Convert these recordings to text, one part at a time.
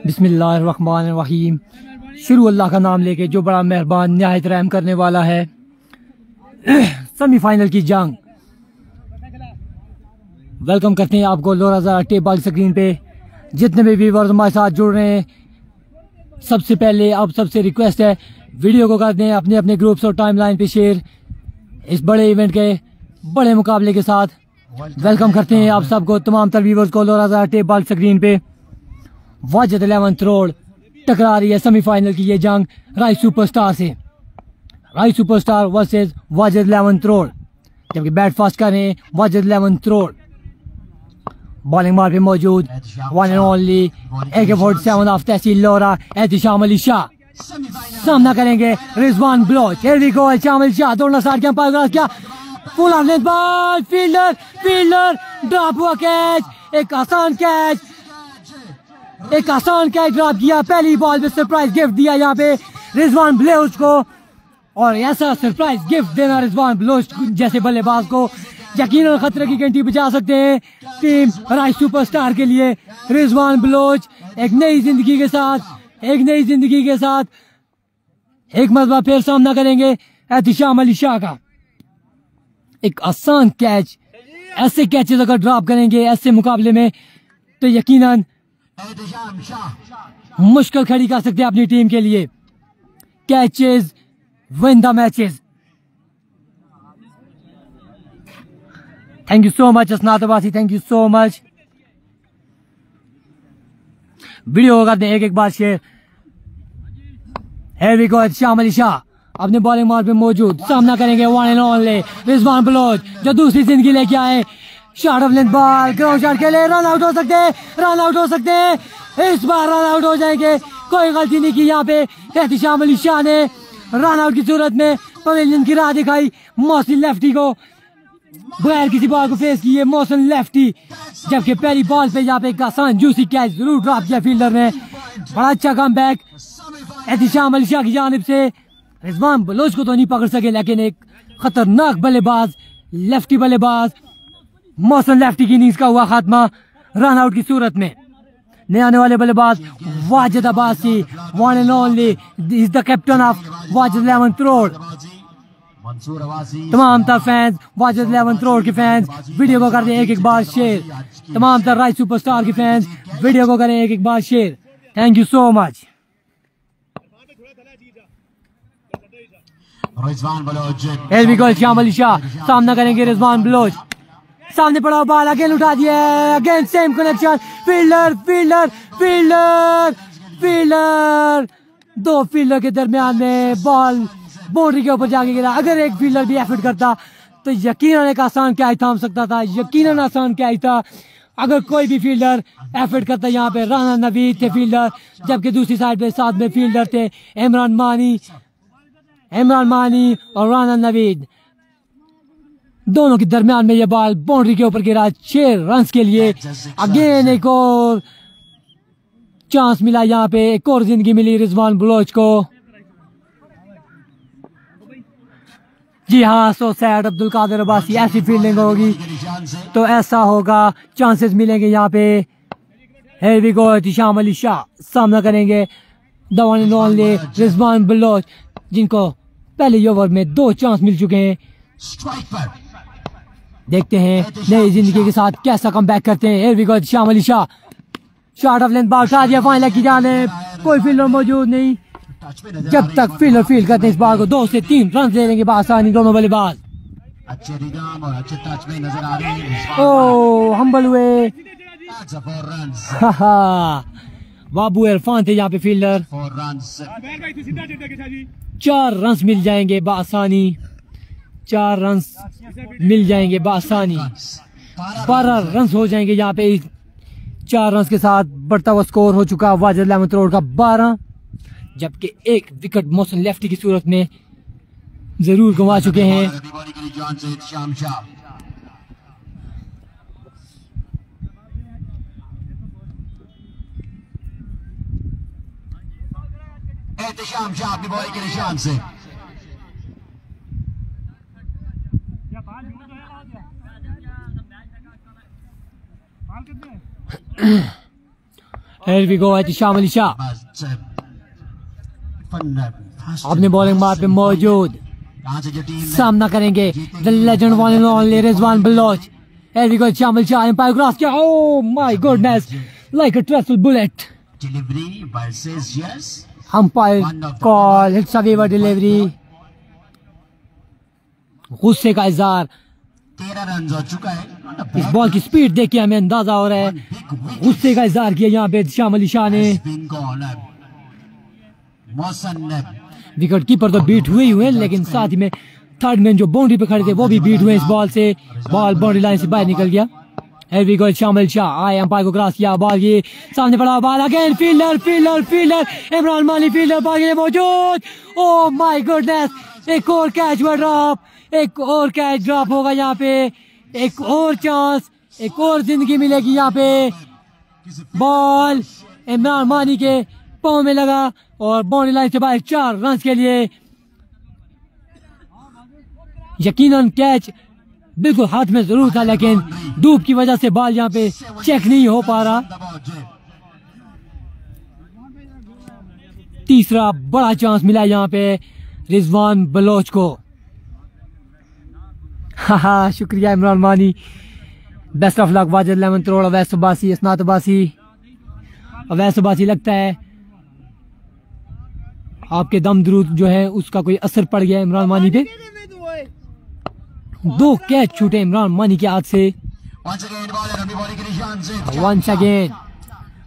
बिस्मिल्लाहिर्रहमानिर्रहीम। शुरू अल्लाह का नाम लेके जो बड़ा मेहरबान निहायत रहम करने वाला है। सेमीफाइनल की जंग। वेलकम करते हैं आपको लोरा टेप बॉल स्क्रीन पे। जितने भी व्यूअर्स हमारे साथ जुड़ रहे हैं, सबसे पहले अब सबसे रिक्वेस्ट है वीडियो को कर दें अपने अपने ग्रुप्स और टाइमलाइन पे शेयर। इस बड़े इवेंट के बड़े मुकाबले के साथ वेलकम करते हैं आप सबको, तमाम तर व्यूअर्स को लोरा टेप बॉल स्क्रीन पे। वाजिद 11th रोड टकरा रही है सेमीफाइनल की ये जंग राइस सुपरस्टार से। Rice superstar versus Wajid 11th road, जबकि बैट फास्ट कर रहे हैं Wajid 11th road. Bowling mark पे मौजूद one and only AK-47 of tehsil Lora Ehtisham Ali Shah. सामना करेंगे Rizwan Baloch. Here we go, Ehtisham Ali Shah दौड़ना स्टार्ट किया, पास किया, full on length ball, fielder drop हुआ कैच। एक आसान कैच ड्रॉप किया। पहली बॉल पे सरप्राइज गिफ्ट दिया यहाँ पे रिजवान बलोच को, और ऐसा सरप्राइज गिफ्ट देना रिजवान बलोच जैसे बल्लेबाज को यकीनन खतरे की घंटी बजा सकते हैं टीम राइस सुपरस्टार के लिए। रिजवान बलोच एक नई जिंदगी के साथ एक मरतबा फिर सामना करेंगे एहतिशाम अली शाह का। एक आसान कैच, ऐसे कैचेस अगर ड्रॉप करेंगे ऐसे मुकाबले में तो यकीनन मुश्किल खड़ी कर सकते हैं अपनी टीम के लिए। Catches win the matches. Thank you so much Asnat Abbasi, thank you so much. Video को करते हैं एक बार share. Here we go, Ehtisham Ali Shah अपने बॉलिंग मार्क पे मौजूद। सामना करेंगे one and only Rizwan Baloch जो दूसरी जिंदगी लेके आए। Shot of length ball, ground shot के लिए रन आउट हो सकते हैं। इस बार रन आउट हो जाएंगे। कोई गलती नहीं की यहाँ पे एहतिशाम अली शाह ने। रन आउट की सूरत में पवेलियन की राह दिखाई मोहसिन लेफ्टी को, बगैर किसी बॉल को फेस किए मोहसिन लेफ्टी। जबकि पहली बॉल पे यहाँ पे एक आसान जूसी कैच जरूर ड्रॉप किया फील्डर ने। बड़ा अच्छा कमबैक एहतिशाम अली शाह की जानिब से। रिजवान बलोच को तो नहीं पकड़ सके, लेकिन एक खतरनाक बल्लेबाज लेफ्टी बल्लेबाज मोहसिन लेफ्टी की इनिंग्स का हुआ खात्मा रन आउट की सूरत में। नए आने वाले बल्लेबाज Wajid Abbasi, one and only is the captain of Wajid 11th road. तमाम तर फैंस, वाजिद 11th रोड के फैंस वीडियो को कर दें एक बार शेयर। तमाम तर राइस सुपरस्टार के फैंस वीडियो को करें एक बार share. Thank you so much. Ehtisham Ali Shah सामना करेंगे रिजवान बलोच। सामने पड़ा बॉल अगेन उठा दिया, अगेन सेम कनेक्शन। फील्डर दो फील्डर के दरमियान में बॉल बाउंड्री के ऊपर जाके गिरा। अगर एक फील्डर भी एफर्ट करता तो यकीनन एक आसान कैच थाम सकता था, यकीनन आसान कैच था अगर कोई भी फील्डर एफर्ट करता। यहाँ पे राना नवीद थे फील्डर, जबकि दूसरी साइड पे साथ में फील्डर थे इमरान मानी और राना नवीद। दोनों के दरमियान में ये बॉल बाउंड्री के ऊपर गिरा 6 रन के लिए। अगेन एक और चांस मिला, यहाँ पे एक और जिंदगी मिली रिजवान बलोच को। जी हाँ, सो सैड अब्दुल कादिर अब्बासी, ऐसी फील्डिंग होगी तो ऐसा होगा, चांसेस मिलेंगे यहाँ पे। Here we go, Ehtisham Ali Shah सामना करेंगे the one and only Rizwan Baloch, जिनको पहले ओवर में 2 चांस मिल चुके हैं। देखते हैं नई जिंदगी के साथ कैसा कमबैक करते हैं। Here we go, Ehtisham Ali Shah shot of length ball उठा दिया फाइनल की जानिब। कोई फील्डर मौजूद नहीं। जब तक फील्डर फील्ड करते हैं इस बॉल को 2 से 3 रन ले लेंगे आसानी दोनों बल्लेबाज। हम्बल हुए बाबू इरफान थे यहाँ पे फील्डर। 4 रन मिल जाएंगे बासानी, 4 रन मिल जाएंगे बासानी। 12 रन हो जाएंगे यहाँ पे। 4 रन के साथ बढ़ता हुआ स्कोर हो चुका वाजिद 11th रोड का 12, जबकि एक विकेट मोहसिन लेफ्टी की सूरत में जरूर गंवा चुके हैं। एहतशाम शाह अपनी बॉलिंग के निशान से। Here we go, Ehtesham Ali Shah अपने बॉलिंग मार पे मौजूद, सामना करेंगे the legend one and only Rizwan Baloch. Here we go, Ehtesham Ali Shah umpire cross किया, oh my goodness, like a truffle bullet. Delivery versus yes. Umpire call, it's a waiver delivery. गुस्से का इजहार, 13 run हो चुका है। इस बॉल की स्पीड देख के हमें अंदाजा हो रहा है, गुस्से का इजहार किया यहाँ पे एहतशाम अली शाह ने। विकेट कीपर तो बीट हुए ही हुए, लेकिन साथ ही में थर्ड मैन जो बाउंड्री पे खड़े थे वो भी बीट हुए इस बॉल से। बॉल बाउंड्री लाइन से बाहर निकल गया। Here we go, Ehtesham Ali Shah आए, अंपायर को क्रॉस किया, बॉल ये सामने पड़ा, ball again fielder fielder fielder Imran मानी फील्डर बॉल ये मौजूद। ओह माय गुडनेस, एक और कैच हुआ ड्रॉप, एक और कैच ड्रॉप होगा यहाँ पे, एक और चांस, एक और जिंदगी मिलेगी यहाँ पे। बॉल इमरान मानी के पाँव में लगा और बाउंड्री लाइन से बाहर 4 रन के लिए। यकीनन कैच बिल्कुल हाथ में जरूर था, लेकिन धूप की वजह से बॉल यहाँ पे चेक नहीं हो पा रहा। तीसरा बड़ा चांस मिला यहाँ पे रिजवान बलोच को। हाँ शुक्रिया Imran Mani, best of luck. Wajid लेमन तरोड़, अवैस अब्बासी, असनात अब्बासी। अवैस अब्बासी लगता है आपके दम दरूद जो है उसका कोई असर पड़ गया इमरान मानी पे। 2 कैच छूटे इमरान मानी के हाथ से। वंस अगेन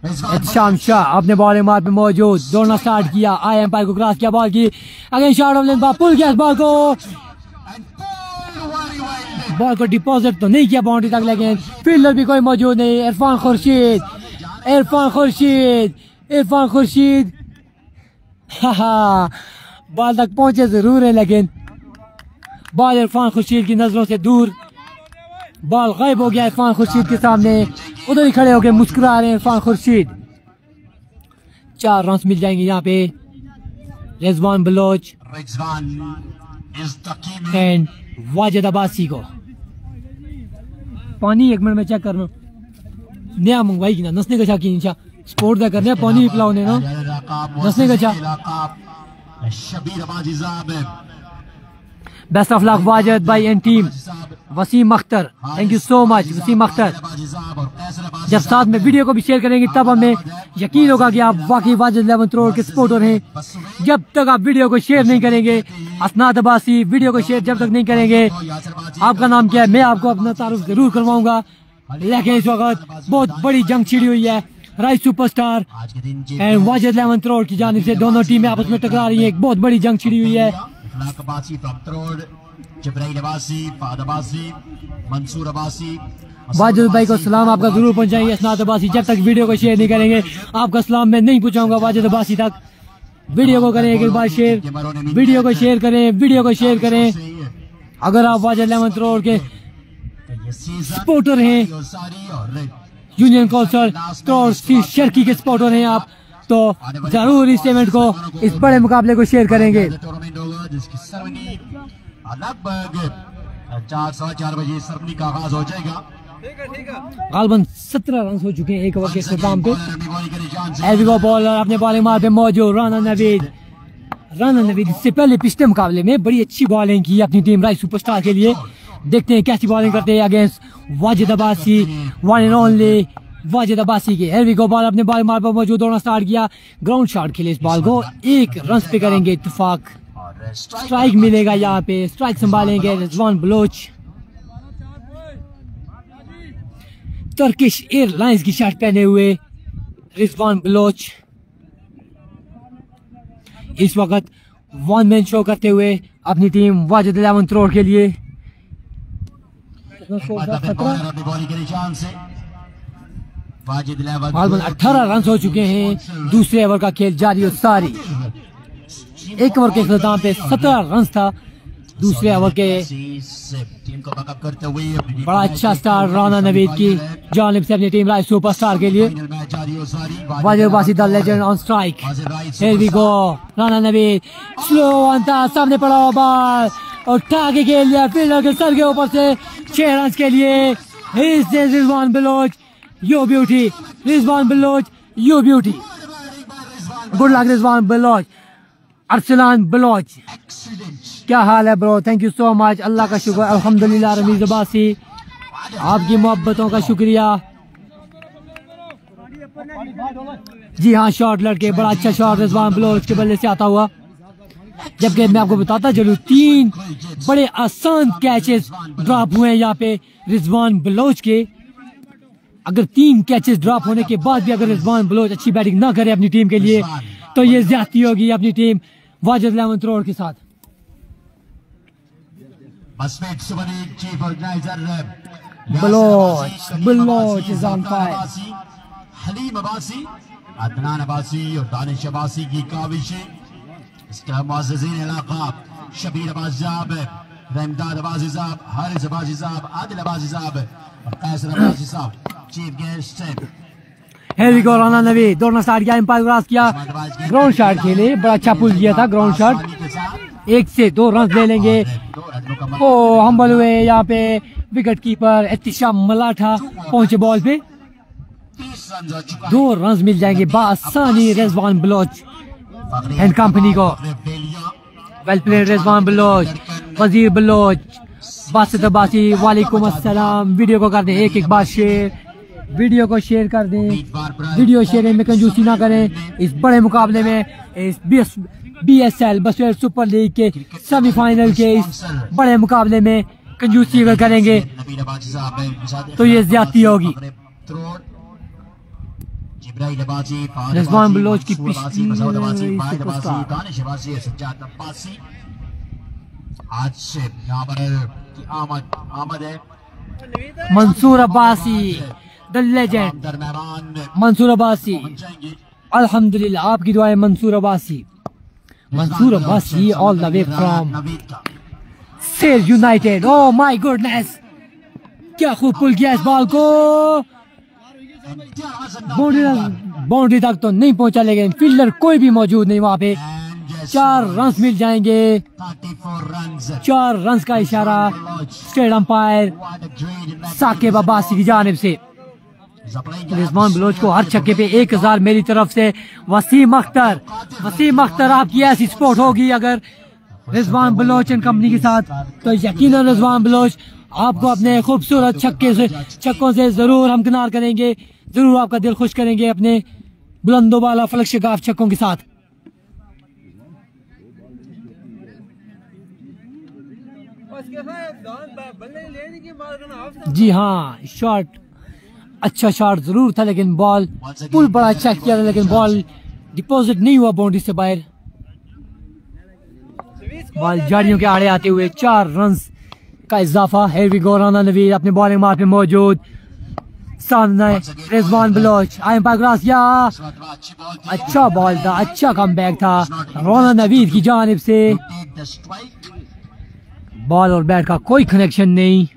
एहतशाम शाह अपने बॉलिंग मार पे मौजूद, दौड़ना स्टार्ट किया, आए एम्पायर को क्रॉस किया, बॉल की अगेन शॉट ऑफ लेंथ, पुल किया बॉल को डिपॉजिट तो नहीं किया बाउंड्री तक, लेकिन फील्डर भी कोई मौजूद नहीं। इरफान खुर्शीद, इरफान खुर्शीद, इरफान खुर्शीद बॉल तक पहुंचे जरूर है, लेकिन बॉल इरफान खुर्शीद की नजरों से दूर, बॉल गायब हो गया इरफान खुर्शीद के सामने। उधर ही खड़े होकर मुस्कुरा रहे हैं इरफान खुर्शीद। 4 रन मिल जाएंगे यहाँ पे रिजवान बलोच एंड वाजिद अब्बासी को। पानी 1 मिनट में चेक करना, नया मंगवाई की ना नसने का की नीचा स्पोर्ट का करने, पानी भी पिलाओ ने ना नसने का चा। बेस्ट ऑफ लक वाजिद भाई and team. Wasim Akhtar, thank you so much Wasim Akhtar. जब साथ में वीडियो को भी शेयर करेंगे तब हमें यकीन होगा कि आप वाकई वाजिद लेमन तरोड़ के सपोर्टर हैं। जब तक आप वीडियो को शेयर नहीं करेंगे, असनात अब्बासी वीडियो को शेयर जब तक नहीं करेंगे, आपका नाम क्या है मैं आपको अपना तारुफ जरूर करवाऊंगा। लेकिन इस वक्त बहुत बड़ी जंग छिड़ी हुई है, राइस सुपरस्टार एंड वाजिद लेमन तरोड़ की जानिब से दोनों टीमें आपस में टकरा रही है। एक बहुत बड़ी जंग छिड़ी हुई है। वाजिद भाई को सलाम आपका जरूर पहुंचाएंगे असनात अब्बासी। जब तक वीडियो को शेयर नहीं करेंगे आपका सलाम मैं नहीं पहुंचाऊंगा वाजिद अब्बासी तक। वीडियो को करें एक बार शेयर, वीडियो को शेयर करें, वीडियो को शेयर करें। अगर आप वाजिद लेमन तरोड़ के सपोर्टर हैं, यूनियन कौंसल तरोड़ शर्की के सपोर्टर हैं आप, तो जरूर इस इवेंट को, इस बड़े मुकाबले को शेयर करेंगे। लगभग 4-4:15 बजे सरमनी का आगाज हो जाएगा। गालबन 17 रन हो चुके हैं एक ओवर के इख्तिताम पे। एविगो बॉलर अपने बॉलिंग मार पे मौजूद, राना नवीद। राना नवीद इससे पहले पिछले मुकाबले में बड़ी अच्छी बॉलिंग की अपनी टीम राइस सुपरस्टार के लिए। देखते हैं कैसी बॉलिंग करते हैं against Wajid Abbasi, one and only Wajid Abbasi के। एविगो बॉलर अपने बॉलिंग मार पे मौजूद, दौड़ना स्टार्ट किया, ग्राउंड शॉट खेले इस बॉल को, 1 रन पे करेंगे इत्तेफाक। स्ट्राइक मिलेगा यहाँ पे, स्ट्राइक संभालेंगे रिजवान बलोच। टर्किश एयरलाइंस की शर्ट पहने हुए रिजवान बलोच इस वक्त 1 मैन शो करते हुए अपनी टीम वाजिद लेमन तरोड़ के लिए। गालबन 18 रन हो चुके हैं, दूसरे ओवर का खेल जारी और सारी। एक ओवर के इख्तिताम पे 17 रन था दूसरे ओवर के। बड़ा अच्छा स्टार राना नवीद की जानिब से अपनी टीम राइस सुपरस्टार के लिए। Wajid Abbasi the legend on strike. Here we go. Rana Naveed slow one था, सामने पड़ा हुआ बॉल और टागे के लिए फील्डर के सर के ऊपर से 6 रन के लिए. Rizwan Baloch you beauty. Rizwan Baloch you beauty. Good luck Rizwan Baloch. Arsalan Baloch क्या हाल है bro? Thank you so much. Allah का शुक्र अल्हम्दुलिल्लाह. रमीज अब्बासी आपकी मोहब्बतों का शुक्रिया. जी हाँ शॉट लड़के, बड़ा अच्छा शॉट रिजवान बलोच के बल्ले से आता हुआ. जबकि मैं आपको बताता चलूं 3 बड़े आसान कैचेस ड्रॉप हुए हैं यहाँ पे रिजवान बलोच के. अगर 3 कैचेस ड्रॉप होने के बाद भी अगर रिजवान बलोच अच्छी बैटिंग ना करे अपनी टीम के लिए तो ये ज्यादती होगी अपनी टीम वाजिद लेमन थ्रोर के साथ. Baloch is on fire. Haleem Abbasi, Adnan Abbasi और दानिश अब्बासी की काविशें. इसका मुअज़्ज़िज़ीन इलाक़ा शबीर अब्बासी साहब, रहमदाद अब्बासी साहब, हारिस अब्बासी साहब, आदिल अब्बासी साहब और कैसर अब्बासी साहब चीफ गेस्ट हैं. Here we go. Rana Naveed दौड़ना स्टार्ट किया, एम्पायर क्रॉस किया, ग्राउंड शॉट खेले, बड़ा अच्छा पुल किया था ग्राउंड शॉट. 1 से 2 रन ले लेंगे. ओ हम्बल हुए यहाँ पे विकेट कीपर एहतिशाम मलाठा पहुंचे बॉल पे. 2 रन मिल जाएंगे बासानी रिजवान बलोच एंड कंपनी को. वेल प्लेड रिजवान बलोच, वजीर बलोच, बासित अब्बासी. वालेकुम अस्सलाम. वीडियो को कर दें एक बार शेयर, वीडियो को शेयर कर दें. वीडियो शेयरिंग में कंजूसी ना करें. इस बड़े मुकाबले में इस BSL बसवेल सुपर लीग के सेमीफाइनल के इस बड़े मुकाबले में कंजूसी अगर करेंगे तो ये ज्यादती होगी. रिजवान बलोच की पिछली मंसूर अब्बासी द लेजेंड. मंसूर अब्बासी अल्हम्दुलिल्लाह आपकी दुआएं. Mansoor Abbasi all the way from Sale United. Oh my goodness क्या खूब पुल किया इस बॉल को. बाउंड्री तक तो नहीं पहुंचा लेकिन फील्डर कोई भी मौजूद नहीं वहां पे. 4 रन मिल जाएंगे. 4 रन का इशारा स्टेट अंपायर साकिब अब्बासी की जानिब से. रिजवान बलोच को हर छक्के पे 1000 मेरी तरफ से. वसीम अख्तर आपकी ऐसी सपोर्ट होगी अगर रिजवान बलोच एंड कंपनी के साथ तो यकीनन रिजवान बलोच आपको अपने खूबसूरत छक्कों से जरूर हमकिनार करेंगे. जरूर आपका दिल खुश करेंगे अपने बुलंदोबाला फलक शिगाफ छक्कों के साथ. जी हाँ शॉट अच्छा शॉट जरूर था लेकिन बॉल पुल बड़ा अच्छा किया था लेकिन बॉल डिपॉजिट नहीं हुआ बाउंड्री से बाहर. बॉल झाड़ियों के आड़े आते हुए 4 रन का इजाफा. Here we go. Rana Naveed अपने बॉलिंग मार्क पे मौजूद. सामने रिजवान बलोच आयम पाग्रास या अच्छा बॉल था, अच्छा कमबैक था राना नवीद की जानिब से. बॉल और बैट का कोई कनेक्शन नहीं.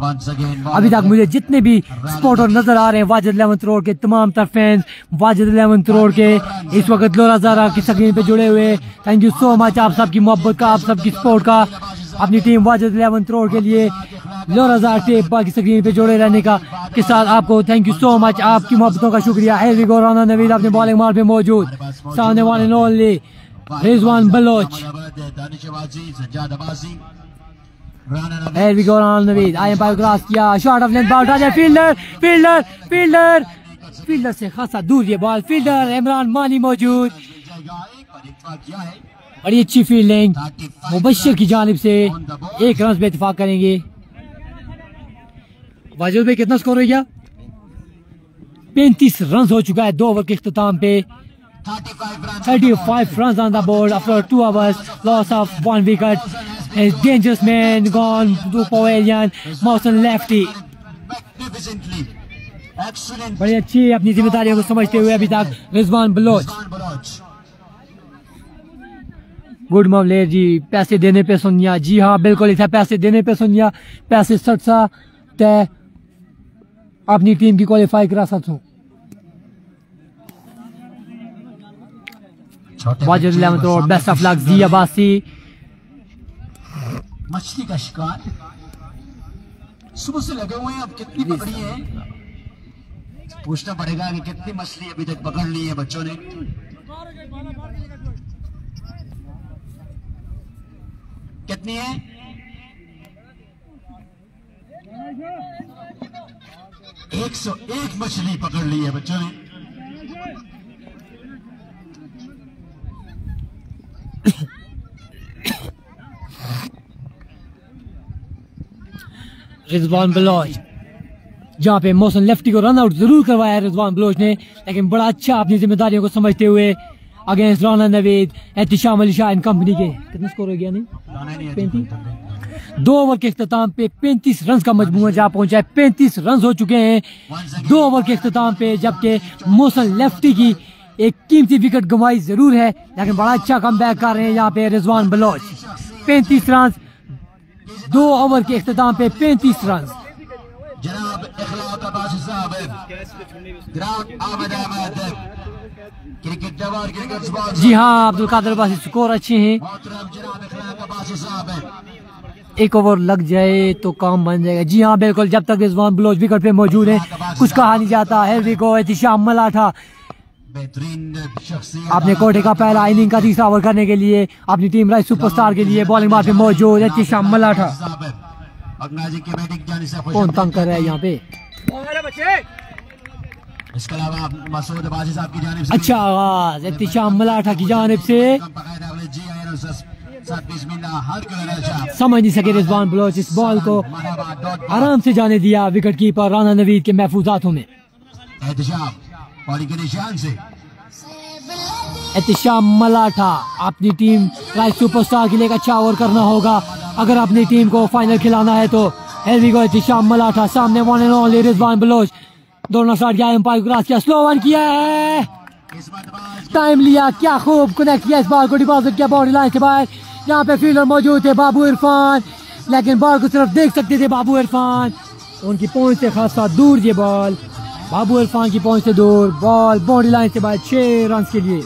अभी तक मुझे जितने भी सपोर्टर नजर आ रहे हैं वाजिद लेमन थ्रोर के तमाम तर फैंस वाजिद लेमन थ्रोर के इस वक्त लोराज़ारा की स्क्रीन पे जुड़े हुए, थैंक यू सो मच आप सबकी मोहब्बत का, आप सबकी सपोर्ट का. अपनी टीम वाजिद लेमन थ्रोर के लिए लोराज़ारा टेप की स्क्रीन पे जुड़े रहने का के साथ आपको थैंक यू सो मच, आपकी मोहब्बतों का शुक्रिया. हेवी गो राना नवीद अपने बॉलिंग मार्क पे मौजूद. सामने वाले only Rizwan Baloch. Here we go. Rana Naveed आए पार क्रॉस किया, शॉट ऑफ लेंथ बाउट आ जाए. फील्डर से खासा दूर ये बॉल. फील्डर इमरान मानी मौजूद. बड़ी अच्छी फील्डिंग मुबश्शिर की जानिब से. 1 रन पे इत्तेफाक करेंगे. वाजिद भाई कितना स्कोर हो गया? 35 रन हो चुका है 2 ओवर के इख्तिताम पे. 35 runs on the board after 2 hours. Loss of 1 wicket. A dangerous man gone to pavilion. Mawson lefty. बड़ी अच्छी अपनी जिम्मेदारियों को समझते हुए अभी तक रिजवान बलोच. गुड मामले जी पैसे देने पे सुनिया। जी हाँ बिल्कुल इतना पैसे देने पे सुनिया पैसे सट सा तय अपनी टीम की क्वालिफाई करा सकूं। वाजिद 11 और बेस्ट ऑफ लक जी अब्बासी। मछली का शिकार सुबह से लगे हुए हैं, अब कितनी पकड़ी है पूछना पड़ेगा कि कितनी मछली अभी तक पकड़ ली है बच्चों ने। कितनी है? एक 101 मछली पकड़ ली है बच्चों ने। रिजवान बलोच जहाँ पे मोहसिन लेफ्टी को रन आउट जरूर करवाया है रिजवान बलोच ने, लेकिन बड़ा अच्छा अपनी जिम्मेदारियों को समझते हुए against Rana Naveed Ehtisham Ali Shah and company के। कितना स्कोर हो गया? नहीं 35। 2 ओवर के इख्तिताम पे 35 रन का मजमूआ जा पहुंचा है। 35 रन हो चुके हैं 2 ओवर के इख्तिताम पे, जबकि मोहसिन लेफ्टी की एक कीमती विकेट गंवाई जरूर है, लेकिन बड़ा अच्छा कम बैक कर रहे हैं यहाँ पे रिजवान बलोच। 35 रन 2 ओवर के इख्तिताम पे 35 रन। जनाब इखलाक अब्बासी साहब ग्राउंड आमद अहमद क्रिकेट जवान क्रिकेट स्पॉट। जी हाँ अब्दुल कादिर अब्बासी स्कोर अच्छे हैं। मोहतरम जनाब इखलाक अब्बासी साहब 1 ओवर लग जाए तो काम बन जाएगा। जी हाँ बिल्कुल जब तक रिजवान बलोच विकेट पे मौजूद है कुछ कहा नहीं जाता है। विको एहतिशाम मलाठा बेहतरीन शख्सियत अपने कोटे का पहला इनिंग का तीसरा ओवर करने के लिए अपनी टीम राइस सुपरस्टार के लिए बॉलिंग मार पे मौजूद है एहतिशाम मलाठा। कौन तंग कर रहा है यहाँ पे? इसके अलावा मसूद अब्बासी साहब की जानिब से अच्छा आगाज एहतिशाम मलाठा की जानिब से। समझ नहीं सके रिजवान बलोच इस बॉल को आराम से जाने दिया विकेट कीपर राना नवीद के महफूज हाथों में। एहतिशाम मलाठा अपनी टीम राइस सुपरस्टार के लिए एक अच्छा ओवर करना होगा अगर अपनी टीम को फाइनल खिलाना है तो। Here we go, Ehtisham Malatha सामने one and only Rizwan Baloch. दोनों स्टार्ट किया एम्पायर क्रॉस किया स्लो वन किया है टाइम लिया क्या खूब कनेक्ट किया इस बॉल को डिपॉजिट किया बाउंड्री लाइन के बाहर। यहाँ पे फील्डर मौजूद थे बाबू इरफान, लेकिन बॉल को सिर्फ देख सकते थे बाबू इरफान। उनकी पहुंच से खासा दूर ये बॉल, बाबू इरफान की पहुंच से दूर बॉल बाउंड्री लाइन के बाद 6 रन के लिए।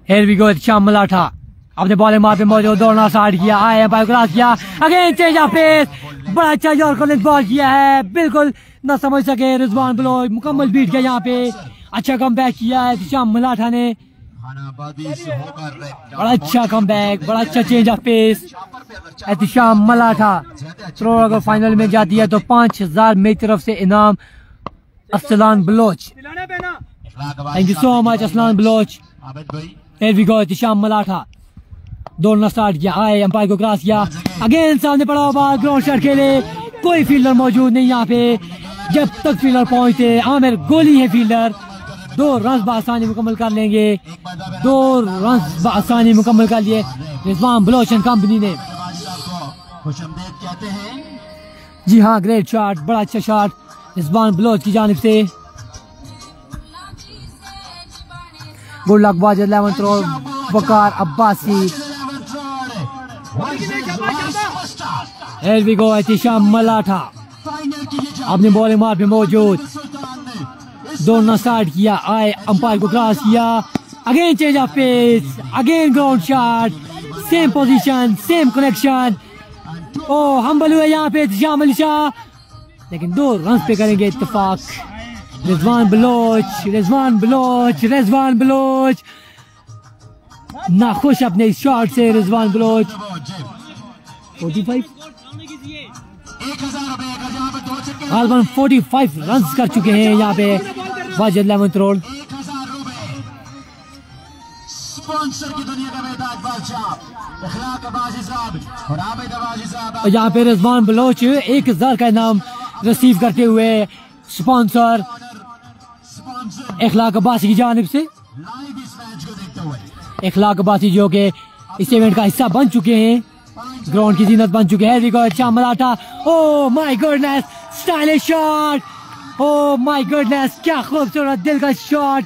Here we go, Ehtisham Malatha अपने बॉलिंग मार पे मौजूद दौड़ना स्टार्ट किया आए एम्पायर क्रॉस किया अगेन चेंज ऑफ पेस। बड़ा अच्छा यॉर्कर बॉल किया है बिल्कुल ना समझ सके रिजवान बलोच मुकम्मल बीट किया यहाँ पे। अच्छा कम बैक किया है एहतिशाम मलाठा ने। बड़ा अच्छा कम बैक बड़ा अच्छा change of pace Ehtisham Malatha. Throw अगर फाइनल में जाती है तो 5000 मेरी तरफ से इनाम Afsalan Baloch. Thank you so much Afsalan Baloch. Here we go, Ehtisham Malatha दौड़ना स्टार्ट किया आए एम्पायर को क्रॉस किया अगेन सामने पड़ा हुआ ग्राउंड शॉट खेले कोई फील्डर मौजूद नहीं यहाँ पे। जब तक फील्डर पहुंचते आमिर गोली है फील्डर। 2 रन बआसानी मुकम्मल कर लेंगे 2 रन बआसानी मुकम्मल कर लिए रिजवान बलोच एंड कंपनी ने। जी हाँ ग्रेट शॉट बड़ा अच्छा शॉट रिजवान बलोच की जानिब से। Good luck Wajid 11 throw Waqar Abbasi. Here we go, Ehtisham Malatha अपने बॉलिंग मार पे मौजूद दौड़ना स्टार्ट किया आए अंपायर को क्रॉस किया again change of pace again ground shot same position same connection. ओ हम्बल हुए यहाँ पे एहतिशाम अली शाह, लेकिन 2 रन पे करेंगे इत्तेफाक। रिजवान बलोच रिजवान बलोच रिजवान बलोच नाखुश अपने इस शॉट से रिजवान बलोच। 45 गालबन 45 रन कर चुके हैं यहाँ पे वाजिद 11 करोड़। स्पॉन्सर की दुनिया का बेताज बादशाह इखलाक अब्बासी साहब और आबिद अब्बासी साहब। और यहाँ पे रिजवान बलोच 1000 का इनाम रिसीव करते हुए स्पॉन्सर इखलाक अब्बासी की जानिब से। लाइव इस मैच को देखते हुए इखलाक अब्बासी जो कि इस इवेंट का हिस्सा बन चुके हैं, ग्राउंड की जीनत बन चुके हैं। अच्छा Malata, oh my goodness, stylish shot, oh my goodness, क्या खूबसूरत दिल का शॉट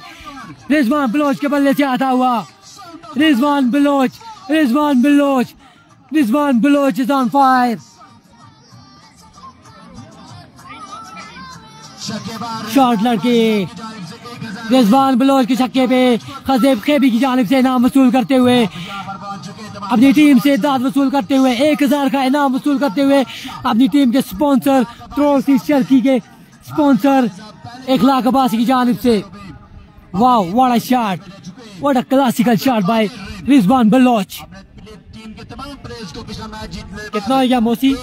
रिजवान बलोच के बल्ले से आता हुआ। Rizwan Baloch is on fire. Shot लड़के रिजवान बलोच के छक्के पे खज़ेब खेबी की जानिब से इनाम वसूल करते हुए, अपनी टीम से दाद वसूल करते हुए, 1000 का इनाम वसूल करते हुए अपनी टीम के स्पॉन्सर त्रोसिस चरखी के स्पॉन्सर इखलाक अब्बासी की जानिब से। Wow, what a shot, what a classical shot by Rizwan Baloch. Team के तमाम प्लेयर्स को पिछला मैच जीतने कितना हो गया मोसी?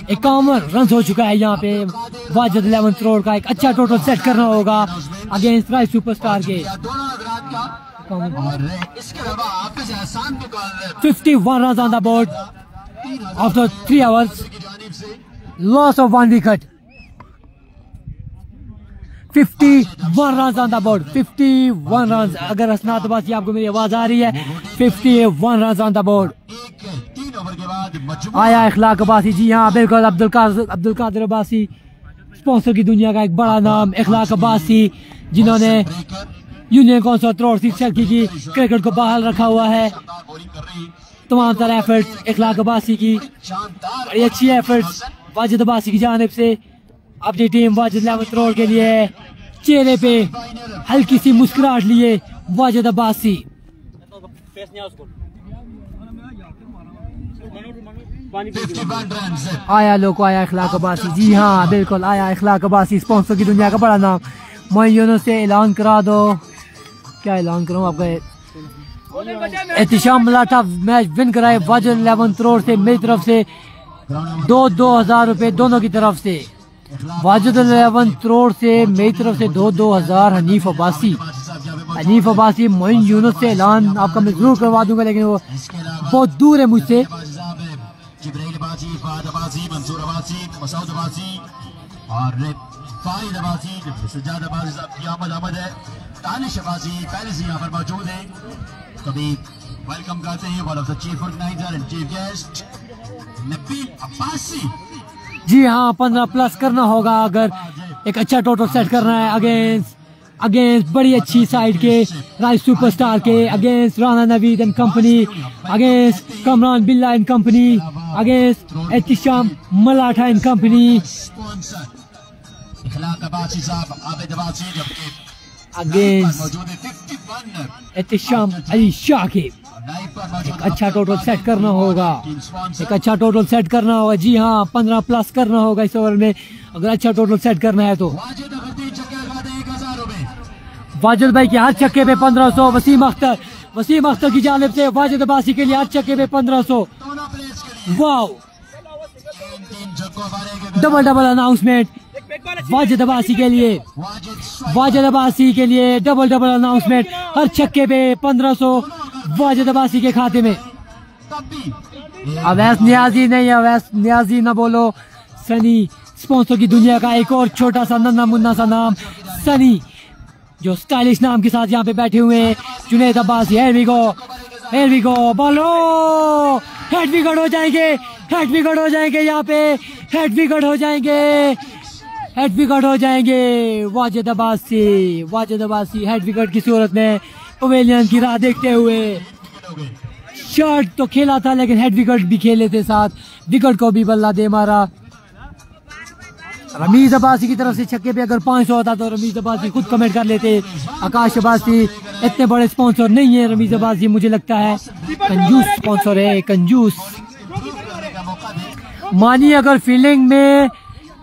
51 रन हो चुका है। यहाँ पे वाजिद 11 करोड़ का एक अच्छा टोटल सेट करना होगा अगेंस्ट राइस सुपरस्टार के। 51 run on the board after 3 hours, loss of 1 wicket. 51 run on the board, 51 run. अगर हसनात अब्बासी आपको मेरी आवाज आ रही है, 51 रन ऑन द बोर्ड। आया इखलाक अब्बासी, जी हाँ बिल्कुल, अब्दुल कादिर अब्बासी, स्पॉन्सर की दुनिया का एक बड़ा नाम इखलाक अब्बासी, जिन्होंने यूनियन कौंसिल त्रोसिस चरखी की क्रिकेट को बहाल रखा हुआ है। तमाम तरह एफर्ट्स इखलाक अब्बासी की, बड़ी अच्छी एफर्ट्स वाजिद अब्बासी की जानिब से। अपनी टीम वाजिद 11 करोड़ के लिए चेहरे पे हल्की सी मुस्कुराहट लिए वाजिद अब्बासी। आया लोगों, आया इखलाक अब्बासी, जी हाँ बिल्कुल आया इखलाक अब्बासी, स्पॉन्सर की दुनिया का बड़ा नाम। मोइन से ऐलान करा दो, क्या ऐलान करूँ आपका? एहतिशाम मलाटा मैच विन कराए वाजिद 11 करोड़ से मेरी तरफ से 2,000 रुपए दोनों की तरफ से। वाजिद 11 करोड़ से मेरी तरफ से 2,000 हनीफ अब्बासी। मोइन यूनुस से ऐलान आपका मैं जरूर करवा दूंगा, लेकिन वो बहुत दूर है मुझसे। जिब्राइल अब्बासी, फहद अब्बासी, मंसूर अब्बासी, मसूद अब्बासी और फाहिद अब्बासी, सज्जाद अब्बासी साहब की आमद है। दानिश अब्बासी पहले से यहाँ पर मौजूद है, कभी वेलकम करते हैं। One of the chief organiser and chief guest Nabeel Abbasi. जी हाँ, 15 प्लस करना होगा अगर एक अच्छा टोटल सेट करना है अगेंस्ट बड़ी अच्छी साइड के राइस सुपरस्टार के, against Rana Naveed and company, against Kamran Billa and company, against Ehtisham Malatha and company, against Ehtisham Ali Shah के। एक अच्छा टोटल सेट करना होगा, जी हाँ 15 प्लस करना होगा इस ओवर में अगर अच्छा टोटल सेट करना है तो। वाजिद भाई के हर छक्के पे 1500। वसीम अख्तर की जानिब से वाजिद अब्बासी के लिए हर छक्के पे 1500। Wow, double announcement Wajid Abbasi के लिए डबल अनाउंसमेंट। हर छक्के पे 1500 वाजिद अब्बासी के खाते में। अवैस न्याजी ना बोलो। सनी, स्पॉन्सर की दुनिया का एक और छोटा सा नन्ना मुन्ना सा नाम सनी, जो स्टाइलिश नाम के साथ यहाँ पे बैठे हुए हैं। Junaid Abbasi, here we go, बोलो, हेड विकेट हो जाएंगे यहाँ पे, हेड विकेट हो जाएंगे। वाजिद अब्बासी हेड विकेट की सूरत में पवेलियन की राह देखते हुए। शॉट तो खेला था लेकिन हेड विकेट भी खेले थे साथ, विकेट को भी बल्ला दे मारा। रमीज अब्बासी की तरफ से छक्के पे अगर 500 होता तो रमीज अब्बासी खुद कमेंट कर लेते। आकाश अब्बासी इतने बड़े स्पॉन्सर नहीं है रमीज अब्बासी, मुझे लगता है कंजूस स्पॉन्सर है, कंजूस। मानी अगर फील्डिंग में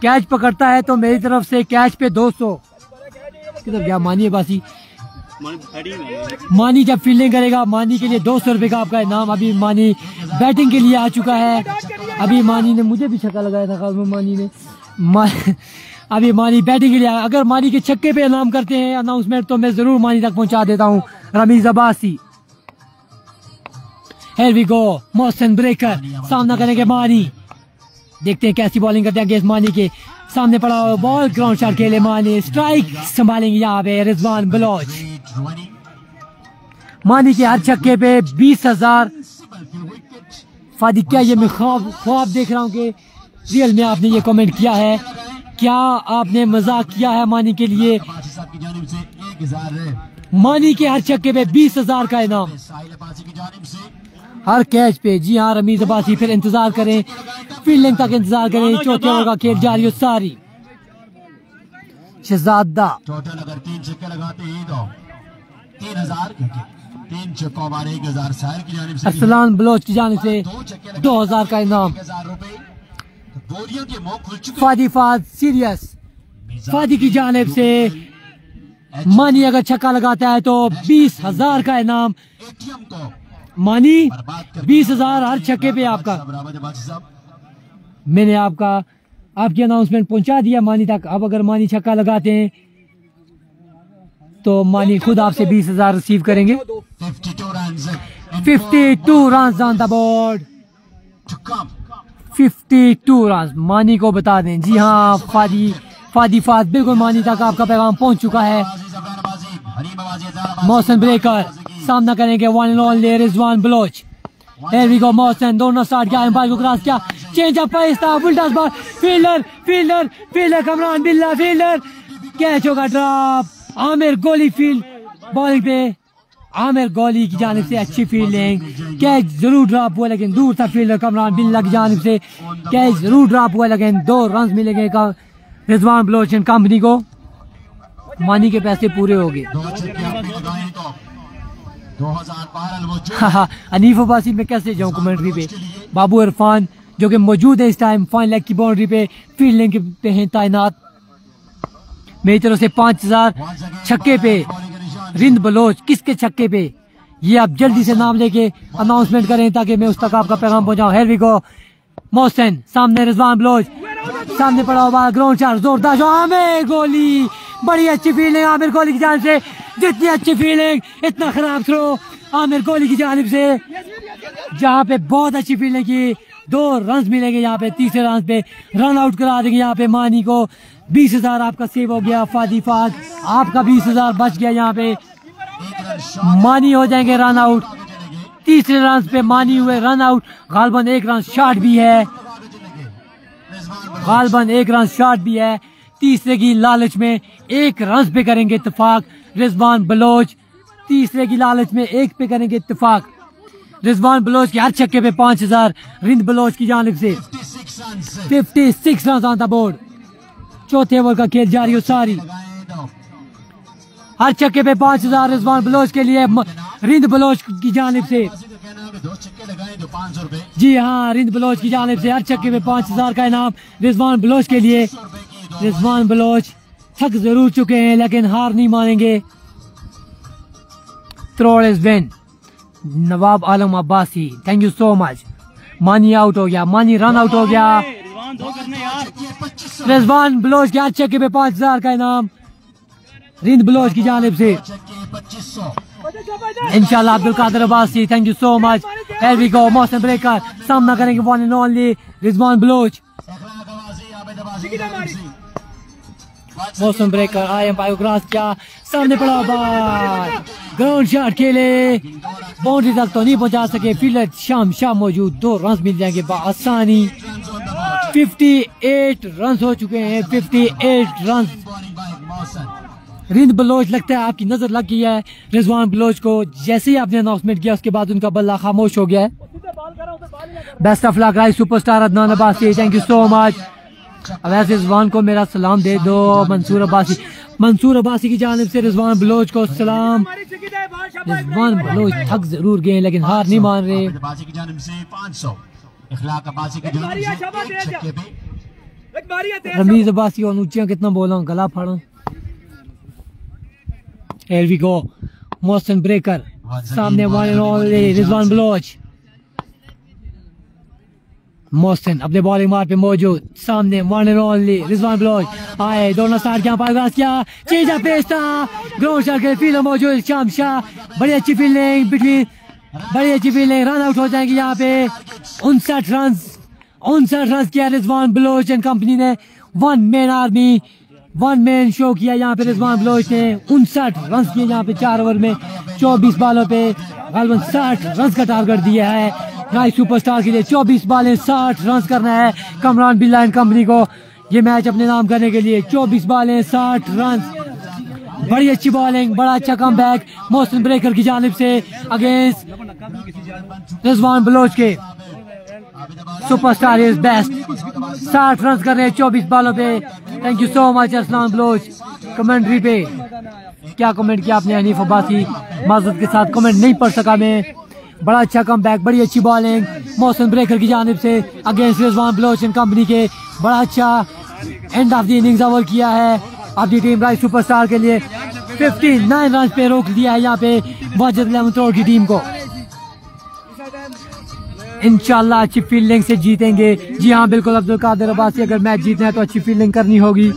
कैच पकड़ता है तो मेरी तरफ से कैच पे 200। किधर गया मानी अब्बासी? मानी जब फील्डिंग करेगा मानी के लिए 200 रुपए का आपका इनाम। अभी मानी बैटिंग के लिए आ चुका है। अभी मानी ने मुझे भी छक्का लगाया था, अभी मानी बैटिंग के लिए। अगर मानी के छक्के पे इनाम करते हैं अनाउंसमेंट तो मैं जरूर मानी तक पहुंचा देता हूं। Ramiz Abbasi Here we go, Mohsin breaker सामना करेंगे मानी। देखते हैं कैसी बॉलिंग करते हैं अगेंस्ट मानी के। सामने पड़ा हुआ बॉल, ग्राउंड शॉट के लिए मानी, स्ट्राइक संभालेंगे यहाँ पे रिजवान बलोच। मानी के हर छक्के पे 20,000। फादी क्या ये मैं ख्वाब देख रहा हूँ कि रियल में आपने ये कमेंट किया है, क्या आपने मजाक किया है मानी के लिए? मानी के हर छक्के पे 20,000 का इनाम, हर कैच पे। जी हाँ रमीज अब्बासी, फिर इंतजार करें, फील्डिंग तक इंतजार करें। चौथे ओवर का खेल जारी हो सारी। शहजादा टोटल अगर 3 छक्के लगाते हैं तो 3,000, 3 छक्कों मारे 1,000 साहिर की जानिब से, अरसलान बलोच की जानिब से 2,000 का इनाम। 1,000 रुपए बोरियों के मुंह खुल चुके। फादी फाद सीरियस, फादी की जानिब से मानी अगर छक्का लगाता है तो 20,000 का इनाम। एटीएम को मानी 20,000 हर छक्के पे आपका। मैंने आपकी अनाउंसमेंट पहुंचा दिया मानी तक। अब अगर मानी छक्का लगाते हैं तो मानी खुद आपसे 20,000 रिसीव करेंगे। 52 run on the board, 52 run मानी को बता दें। जी हाँ फादी फाद बिल्कुल मानी तक आपका पैगाम पहुंच चुका है। मोहसिन ब्रेकर सामना करेंगे one and only Rizwan Baloch. Here we go, Mohsin दोनों स्टार्ट किया, एम्पायर को क्रॉस किया, चेंज अप उल्टा ball, fielder Kamran Billa, fielder catch होगा ड्रॉप। आमिर गोली फील्ड बॉलिंग पे, आमिर गोली की जानिब से अच्छी फील्डिंग। कैच जरूर ड्रॉप हुआ लेकिन दूर था फील्डर कमरान बिल्ला की जानिब से। कैच जरूर ड्रॉप हुआ लेकिन 2 रन मिलेंगे रिजवान बलोच एंड कंपनी को। मानी के पैसे पूरे हो गए। अनीफ अब्बासी में कैसे जाऊं कमेंट्री पे। बाबू इरफान जो कि मौजूद है इस टाइम फाइन लेग की बाउंड्री पे, फील्डिंग पे हैं तैनात। मेरी तरफ से 5,000 छक्के पे रिंद बलोच। किसके छक्के पे ये आप जल्दी से नाम लेके अनाउंसमेंट करें ताकि मैं उस तक आपका पैगाम पहुंचाऊं। हेयर वी गो, मोहसिन सामने रिजवान बलोच, सामने पड़ा हुआ ग्राउंड शॉट जोरदार, आमिर गोली, बड़ी अच्छी फील्डिंग आमिर गोली की जानिब से। जितनी अच्छी फील्डिंग इतना खराब थ्रो आमिर गोली की जानिब से, जहाँ पे बहुत अच्छी फील्डिंग की। 2 रन मिलेंगे यहाँ पे, तीसरे रन पे रन आउट करा देंगे यहाँ पे मानी को। 20,000 आपका सेव हो गया। फादी फाद आपका 20,000 बच गया। यहाँ पे मानी हो जाएंगे रन आउट। तीसरे रन पे मानी हुए रन आउट। गालबन 1 रन शॉट भी है, गालबन 1 रन शॉट भी है। तीसरे की लालच में 1 रन पे करेंगे इत्तेफाक रिजवान बलोच। तीसरे की लालच में 1 पे करेंगे इत्तेफाक। रिजवान बलोच के हर छक्के पे 5,000 रिंद बलोच की जानिब से। 56 रन ऑन द बोर्ड। चौथे ओवर का खेल जारी हो सारी। हर छक्के पे 5,000 रिजवान बलोच के लिए रिंद बलोच की जानिब से। जी हाँ रिंद बलोच की जानिब से हर छक्के पे 5,000 का इनाम रिजवान बलोच के लिए। रिजवान बलोच थक जरूर चुके हैं लेकिन हार नहीं मानेंगे। Throw is win. Nawab Alam Abbasi thank you so much. Mani out हो गया, मानी रन आउट हो गया। रिजवान बलोच के हर छक्के पे 5,000 का इनाम रिंद बलोच की जानिब से। इंशाल्लाह Abdul Qadir Abbasi thank you so much. Here we go, Mohsin breaker सामना करेंगे one and only Rizwan Baloch. Mohsin breaker आए एम्पायर को क्रॉस किया, सामने पड़ा बॉल, ग्राउंड शॉट खेले, बाउंड्री तक तो नहीं पहुंचा सके। फील्डर शाम मौजूद, 2 रन मिल जाएंगे आसानी। 58 रन हो चुके हैं, 58 रन। रिंद बलोच लगता है आपकी नजर लग गई है रिजवान बलोच को। जैसे ही आपने अनाउंसमेंट किया उसके बाद उनका बल्ला खामोश हो गया है। Best of luck rice superstar Adnan Abbasi thank you so much. Awais Rizwan को मेरा सलाम दे दो। मंसूर अब्बासी की जानिब से रिजवान बलोच को सलाम। रिजवान बलोच थक जरूर गए लेकिन हार नहीं मान रहे। रमीज अब्बासी और ऊंचियां कितना बोला गला फाड़ा। Here we go, Mohsin breaker सामने one and only Rizwan Baloch. Mohsin अपने बॉलिंग मार पे मौजूद, सामने one and only Rizwan Baloch. आए दोनों स्टार्ट किया, पास किया, चेंज अप पेश था, ग्राउंड शॉट के फील्डर मौजूद शाम शाह, बड़ी अच्छी फील्डिंग बिटवीन बड़ी अच्छी फील्डिंग, रन आउट हो जाएंगे यहाँ पे। 59 रन किया रिजवान बलोच एंड कंपनी ने। वन मैन शो किया यहाँ पे रिजवान बलोच ने। 59 रन किए यहाँ पे 4 ओवर में 24 बॉलों पे। गालिबन 60 रन का टारगेट दिया है राइस सुपरस्टार के लिए। 24 बॉलें 60 रन करना है कमरान बिल्ला एंड कंपनी को ये मैच अपने नाम करने के लिए। 24 बॉलें 60 रन, बड़ी अच्छी बॉलिंग, बड़ा अच्छा कमबैक मोहसिन ब्रेकर की जानिब से अगेंस्ट रिजवान बलोच के। Superstar is best. 60 रन कर रहे हैं 24 बॉलों पे। Thank you so much Rizwan Baloch. Commentary पे क्या कमेंट किया आपने हनीफ अब्बासी, माजरत के साथ कमेंट नहीं पढ़ सका मैं। बड़ा अच्छा कमबैक, बड़ी अच्छी बॉलिंग मोहसिन ब्रेकर की जानिब से against Rizwan Baloch and company के। बड़ा अच्छा end of the innings over किया है अपनी टीम राइस सुपरस्टार के लिए। 59 रन पे रोक दिया है यहाँ पे वाजिद लेमन थ्रोट की टीम को। इंशाल्लाह अच्छी फील्डिंग से जीतेंगे। जी हाँ बिल्कुल अब्दुल कादिर अब्बासी, अगर मैच जीतना है तो अच्छी फील्डिंग करनी होगी।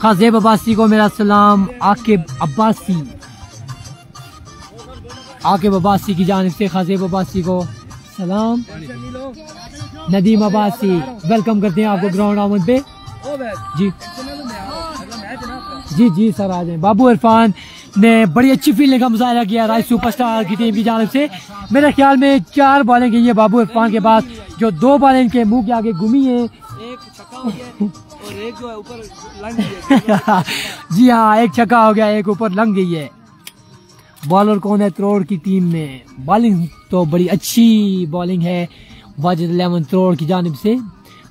खाजेब अब्बासी को मेरा सलाम। आकिब अब्बासी की जानिब से खाजेब अब्बासी को सलाम। नदीम अब्बासी वेलकम करते हैं आपको ग्राउंड आमद पे। जी सर आ जाए। बाबू इरफान ने बड़ी अच्छी फील्डिंग का मुजाहरा किया राइस सुपरस्टार की टीम की जानिब से। मेरे ख्याल में 4 बॉलें गई है बाबू इरफान के पास, जो 2 बॉलें इनके मुंह के आगे घूमी है। एक छक्का हो गया और एक जो है ऊपर लंग गई है। जी हाँ, एक छक्का हो गया, एक ऊपर लंग गई है। बॉलर कौन है त्रोड़ की टीम में? बॉलिंग तो बड़ी अच्छी बॉलिंग है वाजिद लेमन त्रोड़ की जानिब से।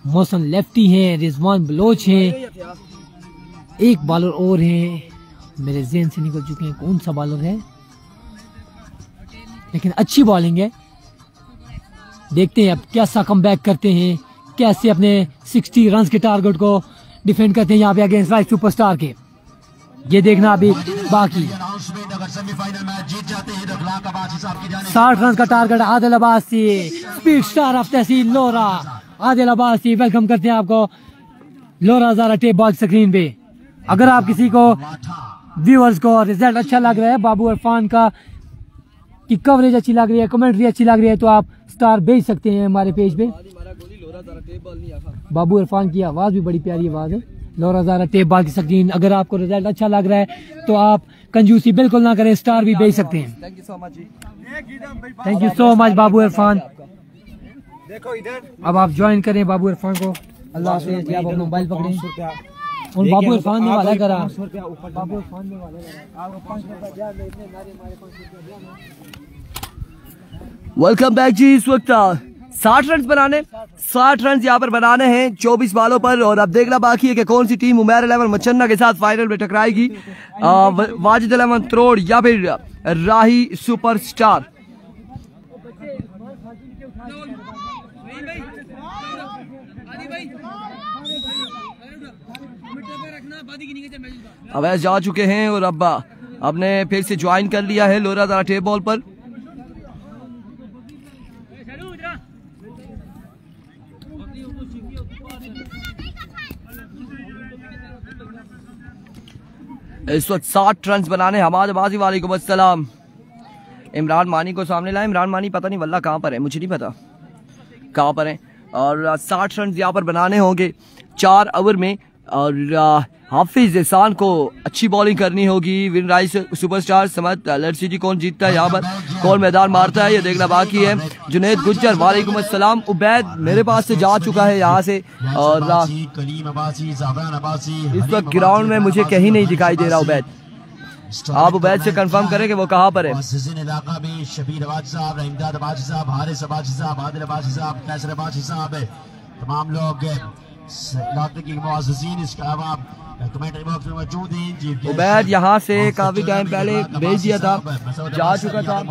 मोहसिन लेफ्टी हैं, रिजवान बलोच हैं, एक बॉलर और हैं, मेरे ज़हन से निकल चुके हैं कौन सा बॉलर है, लेकिन अच्छी बॉलिंग है। देखते हैं अब कैसा कमबैक करते हैं, कैसे अपने 60 रन के टारगेट को डिफेंड करते हैं यहाँ पे अगेंस्ट राइस सुपरस्टार के। ये देखना अभी बाकी। 60 रन का target Adil Abbasi, speed star of tehsil Lora. Adil Abbasi welcome करते हैं आपको लोरा ज़ारा टेप बॉल स्क्रीन पे। अगर आप किसी को व्यूअर्स को रिजल्ट अच्छा लग रहा है बाबू इरफान का की कवरेज अच्छी लग रही है, कमेंट्री अच्छी लग रही है, तो आप स्टार भेज सकते हैं हमारे पेज पे। बाबू इरफान की आवाज़ भी बड़ी प्यारी आवाज़ है। लोरा ज़ारा टेप बॉल की स्क्रीन, अगर आपको रिजल्ट अच्छा लग रहा है तो आप कंजूसी बिल्कुल ना करें, स्टार भी भेज सकते हैं। थैंक यू सो मच बाबू इरफान। अब आप ज्वाइन करें बाबू इरफान को। अल्लाह हाफिज़। आप अपना मोबाइल पकड़ें और बाबू इरफान ने वाला करा। बाबू इरफान ने वाला वेलकम बैक जी। इस वक्त 60 रन यहाँ पर बनाने हैं 24 बॉलों पर, और अब देखना बाकी है कि कौन सी टीम उमैर 11 मचन्ना के साथ फाइनल में टकराएगी, वाजिद लेमन त्रोड़ या फिर राही सुपरस्टार। अवैस जा चुके हैं और अब आपने फिर से ज्वाइन कर लिया है लोरा ज़ारा टेप बॉल पर। इस वक्त 60 रन बनाने हमाद अब्बासी। वालेकुम अस्सलाम। इमरान मानी को सामने लाए। इमरान मानी पता नहीं वल्ला कहाँ पर है, मुझे नहीं पता कहाँ पर है। और 60 रन यहाँ पर बनाने होंगे 4 ओवर में, और हाफिज एहसान को अच्छी बॉलिंग करनी होगी। विन राइस सुपरस्टार समझ लड़सी जी कौन जीतता है, यहाँ पर कौन मैदान मारता है, ये देखना बाकी है। जुनैद गुज्जर वालेकुम अस्सलाम। उबैद मेरे पास से जा चुका है यहाँ से, और इस वक्त ग्राउंड में मुझे कहीं नहीं दिखाई दे रहा उबैद। आप उबैद से कंफर्म करें कि वो कहाँ पर है। तमाम लोग उबैद यहाँ से काफी टाइम पहले भेज दिया था, जा चुका था।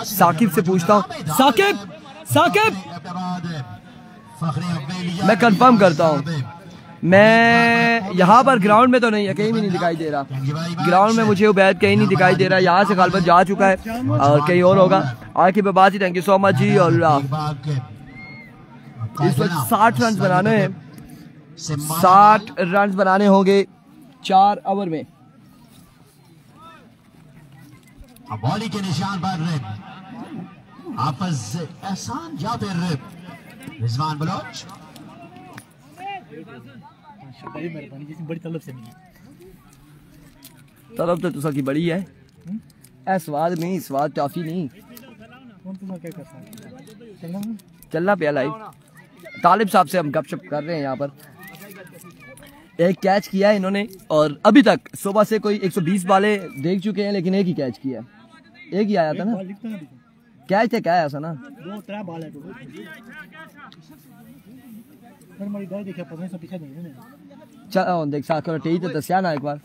साकिब से पूछता हूँ। साकिब मैं कंफर्म करता हूँ, मैं यहाँ पर ग्राउंड में तो नहीं है, कहीं भी नहीं दिखाई दे रहा। ग्राउंड में मुझे उबैद कहीं नहीं दिखाई दे रहा। यहाँ से गालिबन जा चुका है और कहीं और होगा। Aqib Abbasi thank you so much ji. और इस वक्त 60 रन बनाने हैं, 60 रन बनाने होंगे 4 ओवर में। अब बॉली के निशान पर रिब हाफिज एहसान या फिर रिब रिजवान बलोच। तलब तो तुसा की बड़ी है ए स्वाद नहीं, स्वाद टॉफी नहीं चलना पे लाइव। तालिब साहब से हम गपशप कर रहे हैं यहाँ पर। एक कैच किया है इन्होंने और अभी तक सुबह से कोई 120 बाले देख चुके हैं लेकिन एक ही कैच किया, एक ही आया था ना कैच थे क्या आया था ना। चलो देख साकर टी तो दसिया ना एक बार।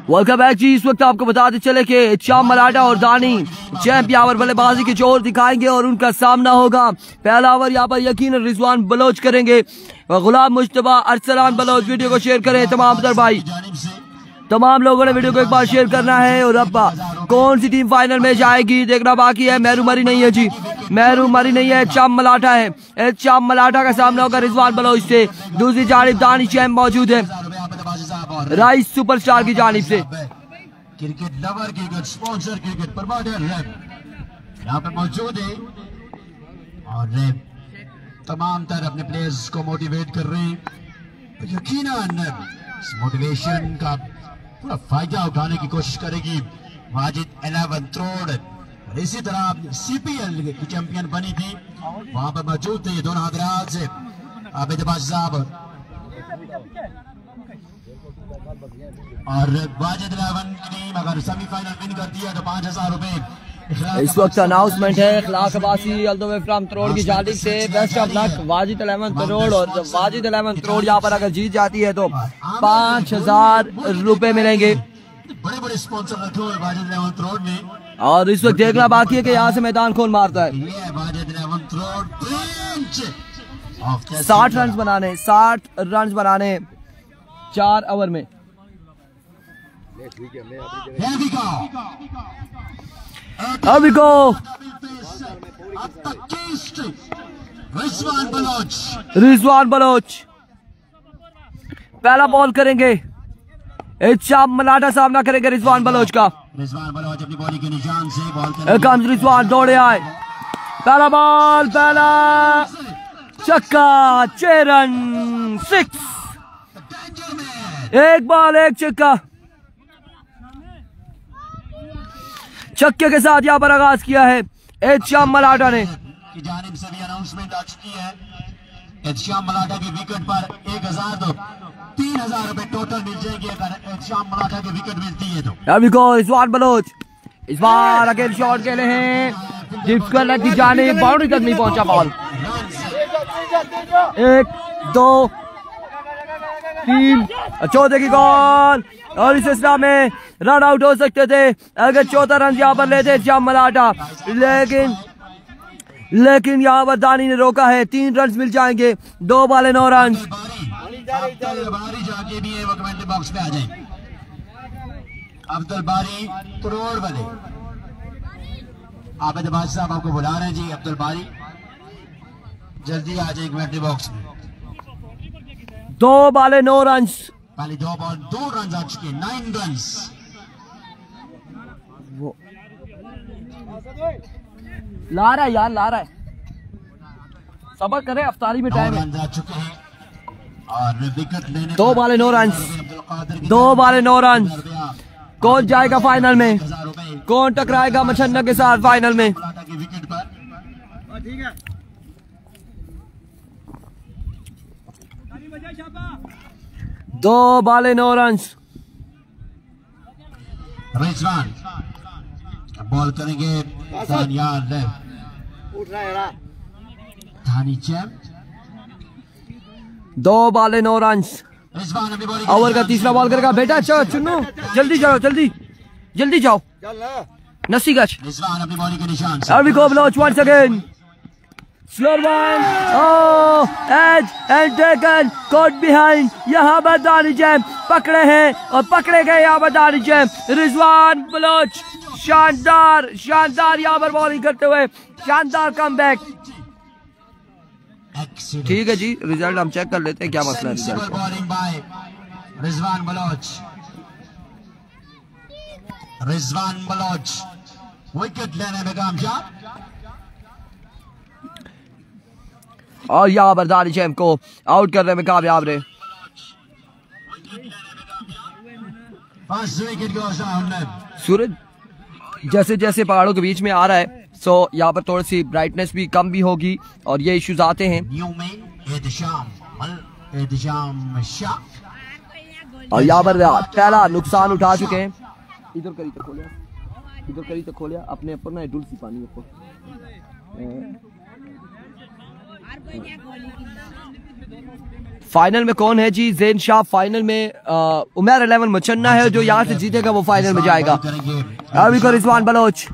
वेलकम बैक जी। इस वक्त आपको बताते चले कि चाम मलाटा और दानी चैंप यहाँ पर बल्लेबाजी के जोर दिखाएंगे और उनका सामना होगा। पहला ओवर यहाँ पर यकीनन रिजवान बलोच करेंगे। गुलाम मुश्तबा अरसलान बलोच। वीडियो को शेयर करें तमाम दर भाई, तमाम लोगों ने वीडियो को एक बार शेयर करना है। और अब कौन सी टीम फाइनल में जाएगी देखना बाकी है। मेहरू मरी नहीं है जी, मेहरू मरी नहीं है, चाम मलाटा है। चाम मलाटा का सामना होगा रिजवान बलोच से। दूसरी जानिब दानी चैंप मौजूद है राइस सुपरस्टार की जानिब से। Cricket lover, cricket sponsor, cricket promoter यहाँ पर मौजूद है और तमाम तरह अपने प्लेयर्स को मोटिवेट कर रहे हैं। यकीनन इस मोटिवेशन का पूरा फायदा उठाने की कोशिश करेगी वाजिद 11 करोड़। और इसी तरह सीपीएल की चैंपियन बनी थी, वहां पर मौजूद थे ये दोनों हजरात से आबिद अब्बास साहब और वाजिद 11 की टीम अगर सेमीफाइनल विन करती है तो 5000 रुपए। इस वक्त अनाउंसमेंट है इखलाक अब्बासी अल्दोवे फ्रॉम तरोड़ की जानिब से। Best of luck Wajid 11 तरोड़। और जब वाजिद 11 तरोड़ यहाँ पर अगर जीत जाती है तो 5000 रुपए मिलेंगे। बड़े बड़े स्पॉन्सर रखे हुए वाजिद 11 तरोड़ ने। और इस वक्त देखना बाकी है कि यहाँ से मैदान कौन मारता है। ये वाजिद 11 तरोड़ 60 रन बनाने, 60 रन बनाने 4 ओवर में। अभी को रिजवान बलोच पहला बॉल करेंगे। चाम मलाटा सामना करेंगे रिजवान बलोच का। रिजवान बलोच अपनी बॉडी के निशान से बॉल कम रिजवान दौड़े आए। पहला बॉल, पहला छक्का, 6 रन 6। एक बॉल एक छक्का। छक्के के साथ यहाँ पर आगाज किया है एहतिशाम मलाटा ने। की जानिब से भी अनाउंसमेंट आ चुकी है। एहतिशाम मलाटा की विकेट पर 1000 तो 3000 रुपए टोटल मिल जाएंगे अगर एहतिशाम मलाटा की विकेट मिलती है तो। अभी को रिजवान बलोच इस बार अकेले शॉट खेले हैं। डिफकर की जानिब बाउंड्री तक नहीं पहुंचा बॉल। 1 2 3 चौथे की गोल। और इस सिलसिला में रन आउट हो सकते थे अगर चौथा रन यहाँ पर लेते चाम मलाटा, लेकिन यहाँ पर दानी ने रोका है। 3 रन मिल जाएंगे, 2 बॉल 9 रन। बारी जाके भी है वो कमेंट्री बॉक्स पे आ जाए। अब्दुल बारी करोड़ वाले आबिद अब्बास साहब आपको बुला रहे हैं जी। अब्दुल बारी जल्दी आ जाए कमेंट्री बॉक्स में। 2 बॉल 9 रन। पहले 2 बॉल 2 रन आ चुके, 9 रन। ला रहा है यार, ला रहा है, सबर करे, अफ्तारी में टाइम है। आ चुके हैं और विकेट लेने 2 बॉल 9 रन, 2 बॉल 9 रन। कौन जाएगा फाइनल में, कौन टकराएगा मछन्ना के साथ फाइनल में। विकेट पर 2 बॉल 9 रन। रिजवान बॉल करेंगे थानी चैंप। 2 ball 9 run. ओवर का तीसरा बॉल करेगा बेटा। चलो चुन्नू जल्दी जाओ, जल्दी जल्दी जाओ नसी गच। रिजवान अपनी बॉलिंग के निशान से। Here we go Baloch once again. Slow one. Oh, edge and taken. Caught behind. यहाँ पर दानी जैम पकड़े हैं और पकड़े गए यहाँ पर दानी जैम। रिजवान बलोच शानदार शानदार यहाँ पर बॉलिंग करते हुए शानदार कमबैक। ठीक है जी, रिजल्ट हम चेक कर लेते हैं क्या मसला है result. Bowling by Rizwan Baloch wicket लेने में कामयाब। और यहाँ पर दानिश एम को आउट करने में कामयाब रहे। सूरज जैसे जैसे पहाड़ों के बीच में आ रहा है, सो यहाँ पर थोड़ी सी ब्राइटनेस भी कम भी होगी और ये इश्यूज आते हैं। और यहाँ पर पहला नुकसान उठा चुके हैं। इधर करी तो खोलिया अपने ऊपर ना डुल सी पानी ऊपर। फाइनल में कौन है जी? ज़ैन शाह फाइनल में। उमर 11 मुचन्ना है जो यहाँ से जीतेगा वो फाइनल में जाएगा। अभी को Rizwan Baloch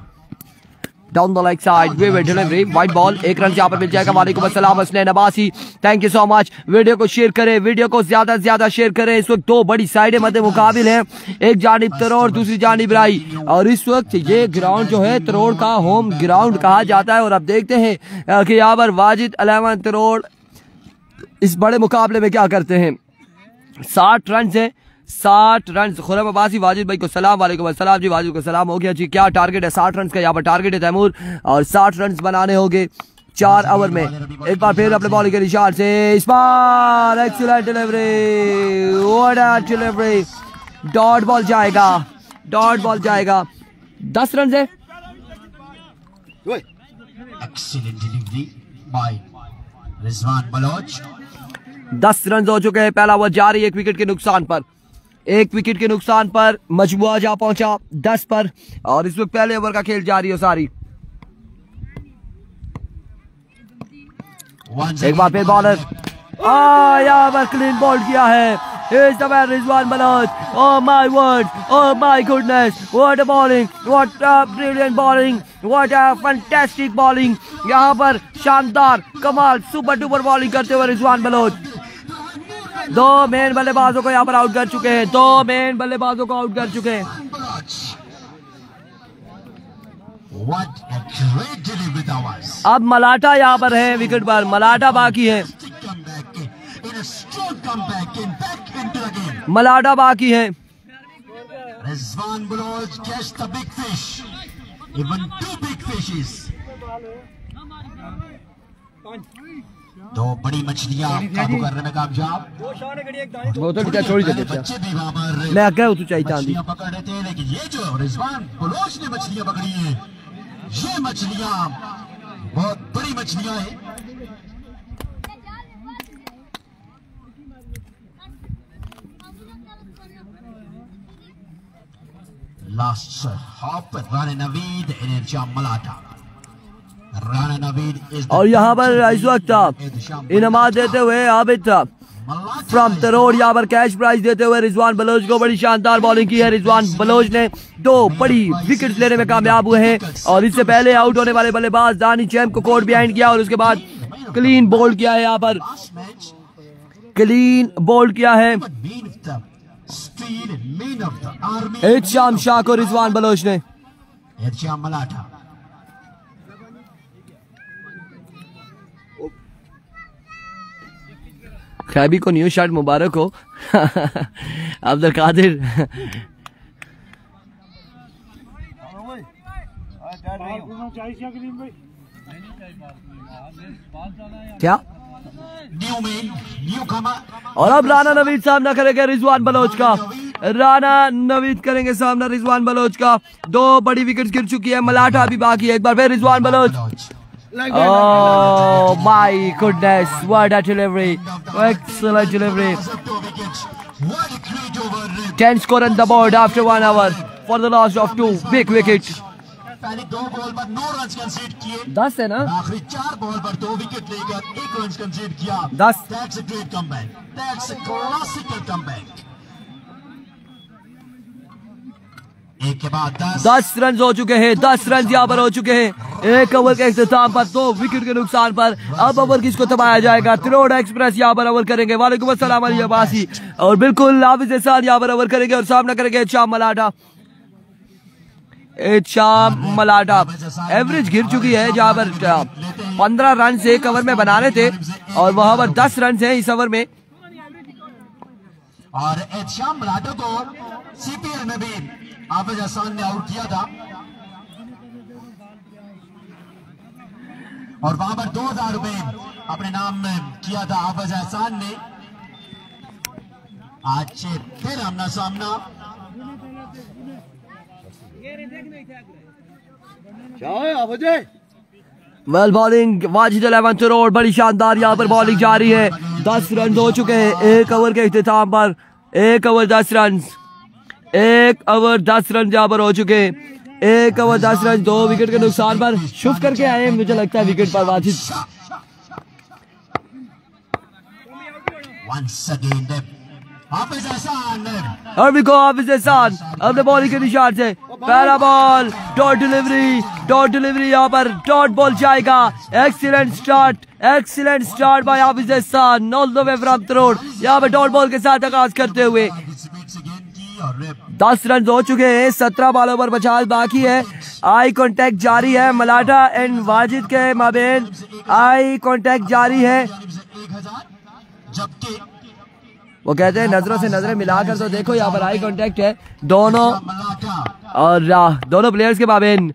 down the leg side way delivery wide ball, एक रन यहाँ पर मिल जाएगा। वालेकुम अस्सलाम Hasnain Abbasi, thank you so much. Video को शेयर करें, वीडियो को ज्यादा से ज्यादा शेयर करें। इस वक्त दो बड़ी साइडें मध्य मुकाबिल हैं, एक जानिब तरोड़ दूसरी जानिब राई। और इस वक्त ये ग्राउंड जो है तरोड़ का होम ग्राउंड कहा जाता है। और अब देखते हैं कि यहाँ पर वाजिद 11 तरोड़ इस बड़े मुकाबले में क्या करते हैं। 60 रन है, 60 रन। खुरम अब्बासी वाजिद भाई को सलाम। वालेकुम अस्सलाम जी, वाजिद को सलाम। हो गया जी, क्या टारगेट है? 60 रन का यहाँ पर टारगेट है तैमूर, और 60 रन बनाने होंगे 4 ओवर में। एक बार फिर अपने बॉलिंग के निशान से इस बार excellent delivery, what a delivery. Dot ball जाएगा, डॉट बॉल जाएगा। 10 रन है। Excellent delivery by Rizwan Baloch. 10 run हो चुके हैं। पहला ओवर जारी, एक विकेट के नुकसान पर, एक विकेट के नुकसान पर मजमुआ जा पहुंचा 10 पर। और इस वक्त पहले ओवर का खेल जारी है सारी। एक बार फिर बॉलर यहाँ पर क्लीन बॉल किया है। Here's the man Rizwan Baloch. Oh my word, oh my goodness, what a bowling, what a brilliant bowling, what a fantastic bowling। यहाँ पर शानदार कमाल सुपर डुपर बॉलिंग करते हुए रिजवान बलोच। 2 मेन बल्लेबाजों को यहाँ पर आउट कर चुके हैं, 2 मेन बल्लेबाजों को आउट कर चुके हैं। What a great delivery that was. अब मलाटा यहाँ पर है विकेट पर, मलाटा बाकी है, मलाटा बाकी है। Rizwan Baloch catch the big fish, even 2 big fishes. 2 बड़ी मछलियां काबू करने में कामयाब। वो तो क्या छोड़ देते बच्चे भी वहां पर मैं क्या तू चाहिए मछलियां पकड़ रहे थे, लेकिन ये जो रिजवान बलोच ने मछलियां पकड़ी है, ये मछलियां बहुत बड़ी मछलियां हैं। Last hop, Rana Naveed and Irshad Malata. Rana Naveed is और यहाँ पर इस वक्त इनामात देते हुए आबिद फ्रॉम तरोड़ यहाँ पर कैश प्राइज देते हुए रिजवान बलोच को बड़ी शानदार बॉलिंग की है। रिजवान बलोच ने 2 बड़ी विकेट लेने में कामयाब हुए हैं। और इससे पहले आउट होने वाले बल्लेबाज दानिश एम को कोर्ट बिहाइंड किया और उसके बाद क्लीन बोल्ड किया है। यहाँ पर क्लीन बोल्ड किया है इरशाद शाह को रिजवान बलोच ने। इरशाद मलाटा खैबी को न्यू शर्ट मुबारक हो। अब्दुल कादिर क्या? और अब राना नवीद सामना करेंगे रिजवान बलोच का, राना नवीद करेंगे सामना रिजवान बलोच का। 2 बड़ी विकेट गिर चुकी है, मलाटा अभी बाकी है। एक बार फिर Rizwan Baloch. Oh my goodness, what a delivery, excellent delivery। 10 score on the board after 1 hour for the loss of 2 big wickets। पहले 2 बॉल पर 9 रन कंसीड किए, 10 है ना, आखिरी 4 बॉल पर 2 विकेट लेकर 1 रन कंसीड किया। 10। That's a great comeback, that's a classical comeback। एक के बाद 10 रन हो चुके हैं, 10 रन यहाँ पर हो चुके हैं। एक ओवर के इख्तिताम पर 2 विकेट के नुकसान पर अब ओवर किसको थमाया जाएगा? तरोड़ एक्सप्रेस यहाँ पर ओवर करेंगे। वालेकुम अस्सलाम अली अब्बासी। और बिल्कुल हाफिज एहसान यहाँ पर ओवर करेंगे और सामना करेंगे इरशाद मलाटा। इरशाद मलाटा एवरेज गिर चुकी है, जहाँ पर 15 रन से 1 ओवर में बनाने थे और वहां पर 10 रन है इस ओवर में। और एहतिशाम मलाटा को सीपीएल में भी हाफिज एहसान ने आउट किया था और वहां पर 2000 रुपए अपने नाम किया था हाफिज एहसान ने। आज फिर आमना सामना। वेल बॉलिंग वाजिद 11 करोड़, बड़ी शानदार यहाँ पर बॉलिंग जारी है। 10 रन हो चुके हैं 1 ओवर के इख्तिताम पर। 1 ओवर 10 रन, 1 ओवर 10 रन यहाँ पर हो चुके हैं। 1 ओवर 10 रन, 2 विकेट के नुकसान पर शुभ करके आए मुझे लगता है विकेट पर वाजिद। और भी को हाफिज एहसान अपने बॉलिंग के निशान से पहला बॉल, डॉट डिलीवरी यहाँ पर डॉट बॉल जाएगा। एक्सीलेंट स्टार्ट बाय हाफिज एहसान ऑल द वे फ्रॉम तरोड़। यहाँ पर डॉट बॉल के साथ आगाज करते हुए 10 रन हो चुके हैं। 17 बॉलों पर 50 बाकी है। आई कांटेक्ट जारी है मलाटा एंड वाजिद के माबेन। आई कांटेक्ट जारी है। वो कहते हैं नजरों से नजरें मिलाकर, तो देखो यहाँ पर आई कांटेक्ट है दोनों और दोनों प्लेयर्स के माबेन।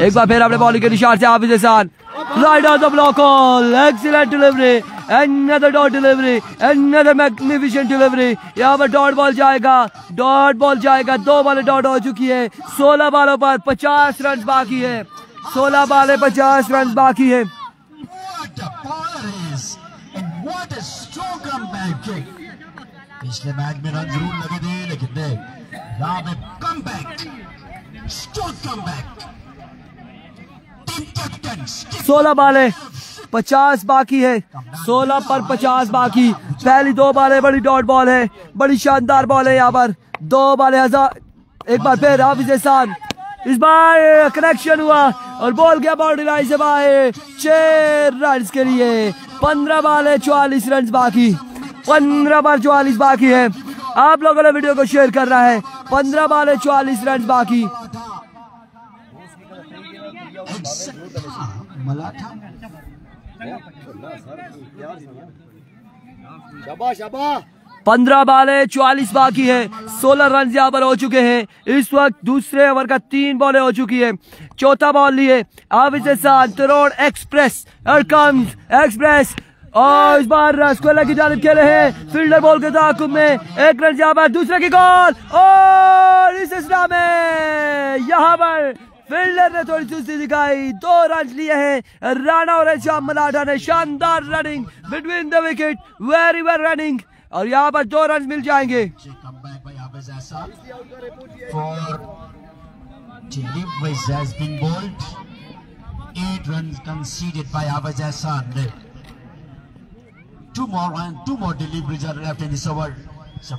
एक बार फिर अपने बॉलिंग के निशान से हाफिज एहसान right on the block hall. Excellent delivery, another dot delivery, another magnificent delivery. यहाँ पर डॉट बॉल जाएगा। 2 बॉलें डॉट हो चुकी है। 16 बॉलों पर 50 रन बाकी है। 16 बॉलें 50 रन बाकी है। पिछले मैच में रन जरूर लगे थे लेकिन यहाँ पे comeback, strong comeback. Team captain 16 बालें 50 बाकी है। 16 पर 50 बाकी। पहली 2 बालें बड़ी डॉट बॉल है, बड़ी शानदार बॉल है। यहाँ पर 2 बालें 1000। एक बार फिर हाफिज एहसान, इस बार कनेक्शन हुआ और बॉल गया बाउंड्री लाइन से बाहर। 6 रन के लिए 15 बालें 44 रन बाकी। 15 बार 44 बाकी है। आप लोगों ने वीडियो को शेयर कर रहा है। 15 बालें 44 रन बाकी। शाबाश 15 बालें 44 बाकी है। 16 रन यहाँ पर हो चुके हैं। इस वक्त दूसरे ओवर का 3 बॉलें हो चुकी है। चौथा बॉल लिए हाफिज एहसान तरोड़ एक्सप्रेस एक्सप्रेस और इस बार स्क्वेयर की जानिब खेले हैं। फील्डर बॉल के ताक़ुब में 1 रन यहाँ पर, दूसरे की गोल और इस सिलसिला में यहाँ पर फील्डर ने थोड़ी सुस्ती दिखाई। 2 रन लिए हैं राणा और एहतिशाम मलाटा ने। शानदार running between the wicket, very well running और यहाँ पर 2 रन मिल जाएंगे। Two more deliveries are left in this over. So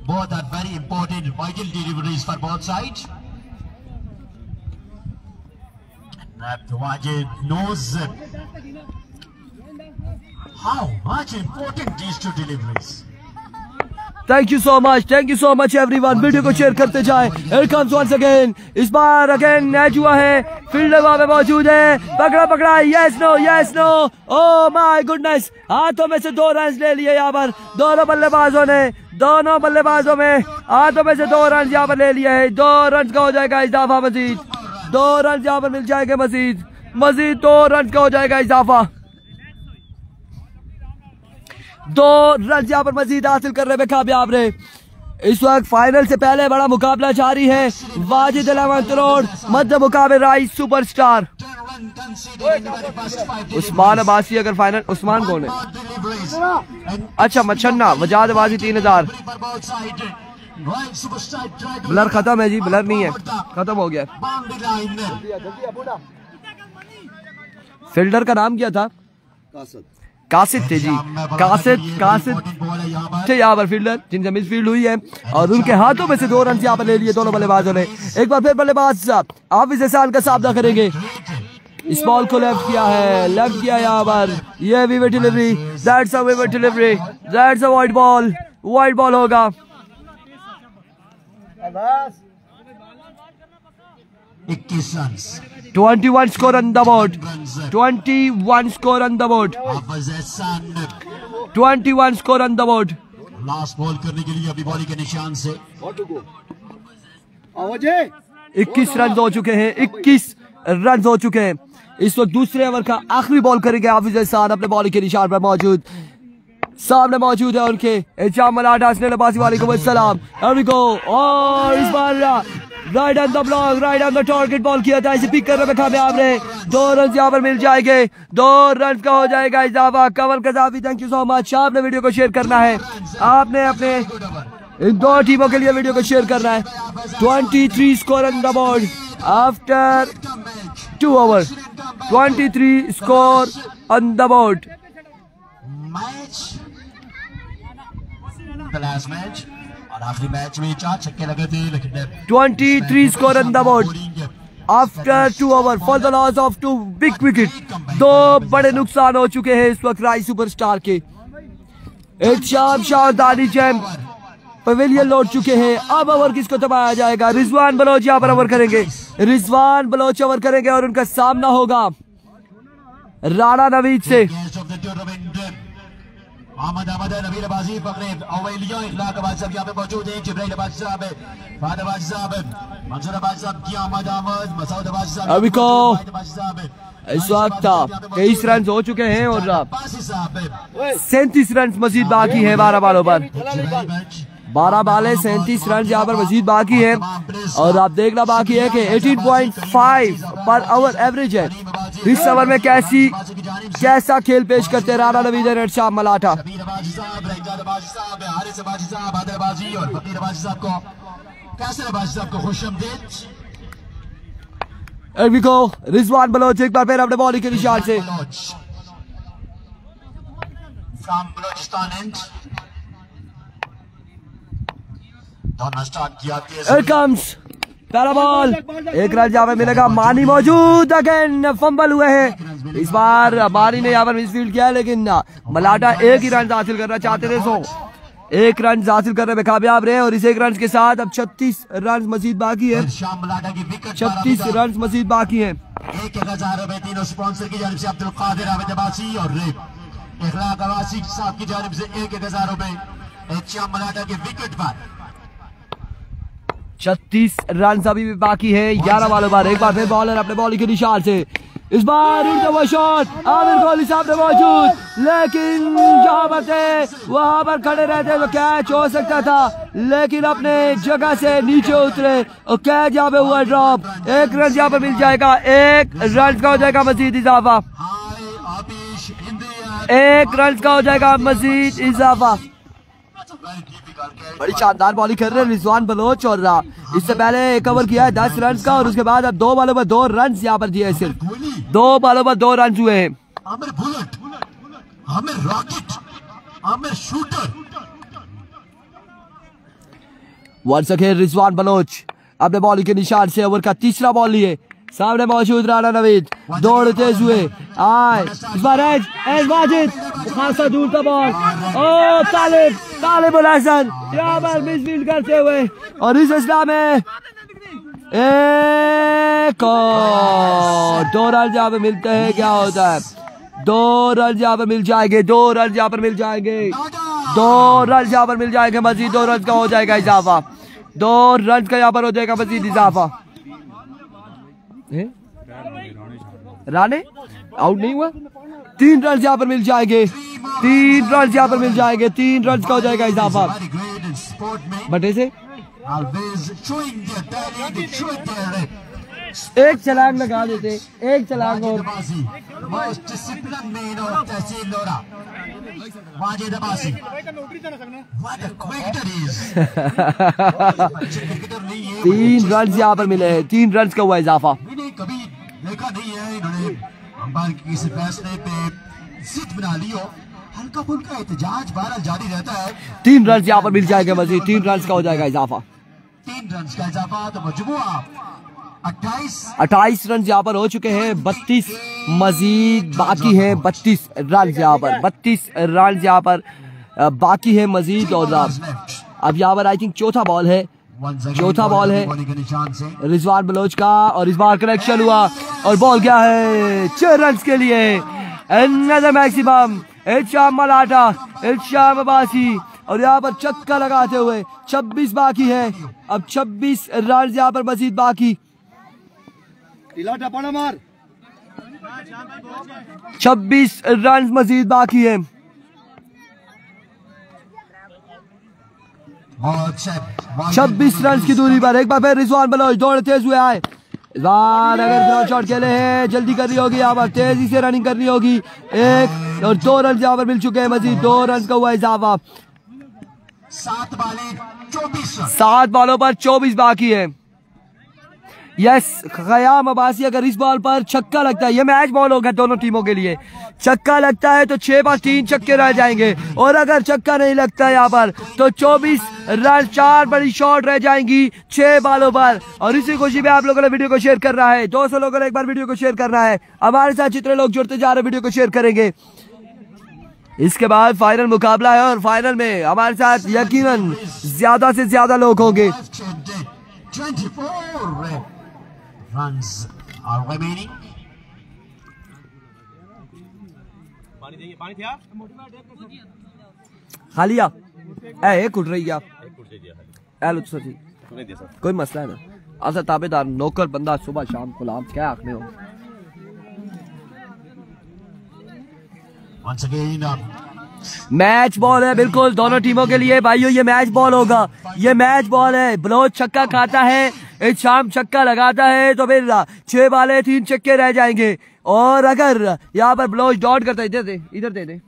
both are very important, vital deliveries for both sides. And Wajid knows how much important these 2 deliveries. Thank you so much everyone. Video को share करते जाएं। Here comes once again। इस बार again match हुआ है। Fielder वहां पे मौजूद है। पकड़ा yes no oh my goodness. हाथों में से 2 रन ले लिए यहाँ पर दोनों बल्लेबाजों में हाथों में से 2 रन यहाँ पर ले लिए हैं। 2 रन का हो जाएगा इजाफा मजीद। 2 रन यहाँ पर मिल जाएंगे मजीद 2 रन का हो जाएगा इजाफा। 2 रन यहाँ पर मजीद हासिल करने में कामयाब रहे। इस वक्त फाइनल से पहले बड़ा मुकाबला जारी है। वाजिद 11 करोड़ मध्य मुकाबले राइस सुपरस्टार उस्मान अब्बासी। अगर फाइनल उस्मान कौन है? अच्छा मच्छन्ना वजाद अब्बासी 3000। ब्लर खत्म है जी, ब्लर नहीं है, खत्म हो गया। फील्डर का नाम क्या था? कासिद थे जी। कासिद थे यहाँ पर फील्डर जिनसे मिसफील्ड हुई है और उनके हाथों में से 2 रन यहाँ पर ले लिए दोनों बल्लेबाजों ने। एक बार फिर बल्लेबाज हाफिज एहसान का सामना करेंगे। इस बॉल को लेफ्ट किया यहाँ पर। ये wicket delivery, that's a wicket delivery, that's a wide ball होगा। 21 run, 21 score on the board, 21 score on the board, 21 score on the board। Last ball करने के लिए अपनी बॉलिंग के निशान से 21 रन हो चुके हैं, 21 रन हो चुके हैं। इस वक्त दूसरे ओवर का आखिरी बॉल करेंगे हाफिज एहसान अपने बॉलिंग के निशान पर मौजूद, सामने मौजूद है उनके इल्जाम मलाटा हसन अब्बासी वालेकुम अस्सलाम। Here we go, और इस बार right on the block, right on the target ball किया था, इसे पिक करने में कामयाब रहे। 2 रन यहाँ पर मिल जाएंगे, 2 रन का हो जाएगा इजाफा। Kamal Qazafi thank you so much. आपने वीडियो को शेयर करना है, आपने अपने इन 2 टीमों के लिए वीडियो को शेयर करना है। 23 score on the board after 2 over, 23 score on the board. Last match और आखिरी मैच में 4 छक्के लगे थे, लेकिन 23 score on the board after 2 over for the loss of 2 big wicket. 2 बड़े नुकसान हो चुके हैं इस वक्त राई सुपरस्टार के। इल्जाम शाह दानी चैम्प पवेलियन लौट चुके हैं। अब ओवर किसको दबाया जाएगा? रिजवान बलोच यहाँ पर ओवर करेंगे, रिजवान बलोच ओवर करेंगे और उनका सामना होगा राणा नवीद से। नबील अब्बासी पकड़े अवैलिया इखलाक अब्बासी साहब यहाँ पे मौजूद हैं, जिब्राइल अब्बासी साहब, फाद अब्बासी साहब, मंसूर अब्बासी साहब, कियामत अहमद, मसूद अब्बासी साहब, अभी को इस वक्त 23 रन हो चुके हैं और 37 रन मजीद बाकी है 12 बालों पर। 12 बाले 37 रन यहाँ पर मजीद बाकी है और आप देखना बाकी है कि 18.5 पर ओवर एवरेज है। इस ओवर में कैसा खेल पेश करते हैं राणा नवीद और इरशाद मलाटा। रिजवान बलोच एक बार फिर अपने बॉलिंग के निशान से। Here comes पहला बॉल, 1 रन यहाँ पे मिलेगा। मानी मौजूद, अगेन फंबल हुए हैं। इस बार मानी ने यहाँ पर मिसफील्ड किया लेकिन मलाटा 1 ही रन हासिल करना चाहते थे, 1 रन हासिल करने में कामयाब रहे और इस 1 रन के साथ अब 36 रन मजीद बाकी है। 36 रन मजीद बाकी है। 1000 रुपए तीनों स्पॉन्सर की जानिब से अब्दुल कादिर आबिद अब्बासी और इखलाक अब्बासी साहब की जानिब से 1000 रुपए इल्जाम मलाटा के विकेट पर। 36 रन अभी भी बाकी है 11 बालों पर। एक बार फिर बॉलर अपने बॉलिंग के निशान से, इस बार उड़ता हुआ शॉट आमिर कोहली साहब ने मौजूद, लेकिन जहां पर थे वहां पर खड़े रहते तो कैच हो सकता था, लेकिन अपने जगह से नीचे उतरे और कैच यहाँ पे हुआ ड्रॉप। 1 रन यहाँ पर मिल जाएगा, 1 रन का हो जाएगा मजीद इजाफा, 1 रन का हो जाएगा मजीद इजाफा। बड़ी शानदार बॉलिंग कर रहे हैं रिजवान बलोच और इससे पहले 1 ओवर किया है 10 रन का और उसके बाद अब 2 बालों पर 2 रन यहाँ पर दिए, सिर्फ 2 बालों पर 2 रन हुए हैं। Aamir bullet, Aamir rocket, Aamir shooter. Once again Rizwan Baloch अपने बॉलिंग के निशान से ओवर का तीसरा बॉल लिए, सामने मौजूद राणा नवीद दौड़ते हुए आए। इस बार एज वाजिद खासा दूर का बॉल, ओ तालिब उल हसन यहाँ पर मिसफील्ड करते हुए और इस सिलसिला में 2 रन यहाँ पे मिलते हैं। क्या होता है? 2 रन यहाँ पर मिल जाएंगे, 2 रन यहाँ पर मिल जाएंगे, 2 रन यहाँ पर मिल जाएंगे मजीद। 2 रन का हो जाएगा इजाफा, 2 रन का यहाँ पर हो जाएगा मजीद इजाफा। राणे आउट नहीं हुआ, 3 रन यहाँ पर मिल जाएंगे, 3 रन यहाँ पर मिल जाएंगे, 3 रन का हो जाएगा इजाफा। बटे से एक छलांग लगा देते, एक छलांग और तीन रन यहाँ पर मिले हैं, 3 रन का हुआ इजाफा। कभी देखा नहीं है इन्होंने अंपायर के किसी फैसले पे जिद बना ली हो, हल्का फुल्का एहतजाज बहरहाल जारी रहता है। 3 रन यहाँ पर मिल जाएगा मजीद, 3 रन का हो जाएगा इजाफा, 3 रन का इजाफा। तो मजमुआ 28 रन यहाँ पर हो चुके हैं, 32 मजीद बाकी है, 32 रन यहाँ पर, 32 रन यहाँ पर बाकी है मजीद। और अब यहाँ पर आई थिंक चौथा बॉल है रिजवान बलोच का और इस बार कनेक्शन हुआ और बॉल क्या है 6 रन के लिए। अनदर मैक्सिमम इल्जाम मलाटा, इल्जाम अब्बासी और यहाँ पर छक्का लगाते हुए 26 बाकी है। अब 26 रन यहाँ पर मजीद बाकी। 26 रन मजीद बाकी है। 26 रन की दूरी पर एक बार फिर रिजवान बलोच दौड़ तेज हुए आए। रिजवान अगर ग्राउंड शॉट खेले हैं, जल्दी करनी होगी, यहाँ पर तेजी से रनिंग करनी होगी। 1 और 2 रन यहाँ पर मिल चुके हैं, मजीद 2 रन का हुआ इजाफा। 7 बॉलों पर 24 बाकी है। यस, ख़याम अब्बासी अगर इस बॉल पर छक्का लगता है, ये मैच बॉल होगा दोनों टीमों के लिए, छक्का लगता है तो 6 पर 3 छक्के रह जाएंगे, और अगर छक्का नहीं लगता यहाँ पर तो 24 रन, 4 बड़ी शॉट रह जाएंगी 6 बॉलों पर। और इसी खुशी में आप लोगों ने वीडियो को शेयर करना है, 200 लोगों ने एक बार वीडियो को शेयर करना है। हमारे साथ जितने लोग जुड़ते जा रहे हैं वीडियो को शेयर करेंगे। इसके बाद फाइनल मुकाबला है, और फाइनल में हमारे साथ यकीनन ज्यादा से ज्यादा लोग होंगे। 24 runs are remaining. खालिया एक उठ रही है, कोई मसला है ना। अच्छा ताबेदार नौकर बंदा सुबह शाम गुलाम क्या आखने हो। Once again, मैच बॉल है बिल्कुल दोनों टीमों के लिए भाइयों, ये मैच बॉल होगा, ये मैच बॉल है। बलोच छक्का खाता है, शाम छक्का लगाता है तो फिर 6 बाले 3 छक्के रह जाएंगे। और अगर यहाँ पर बलोच डॉट करता है, इधर दे दे,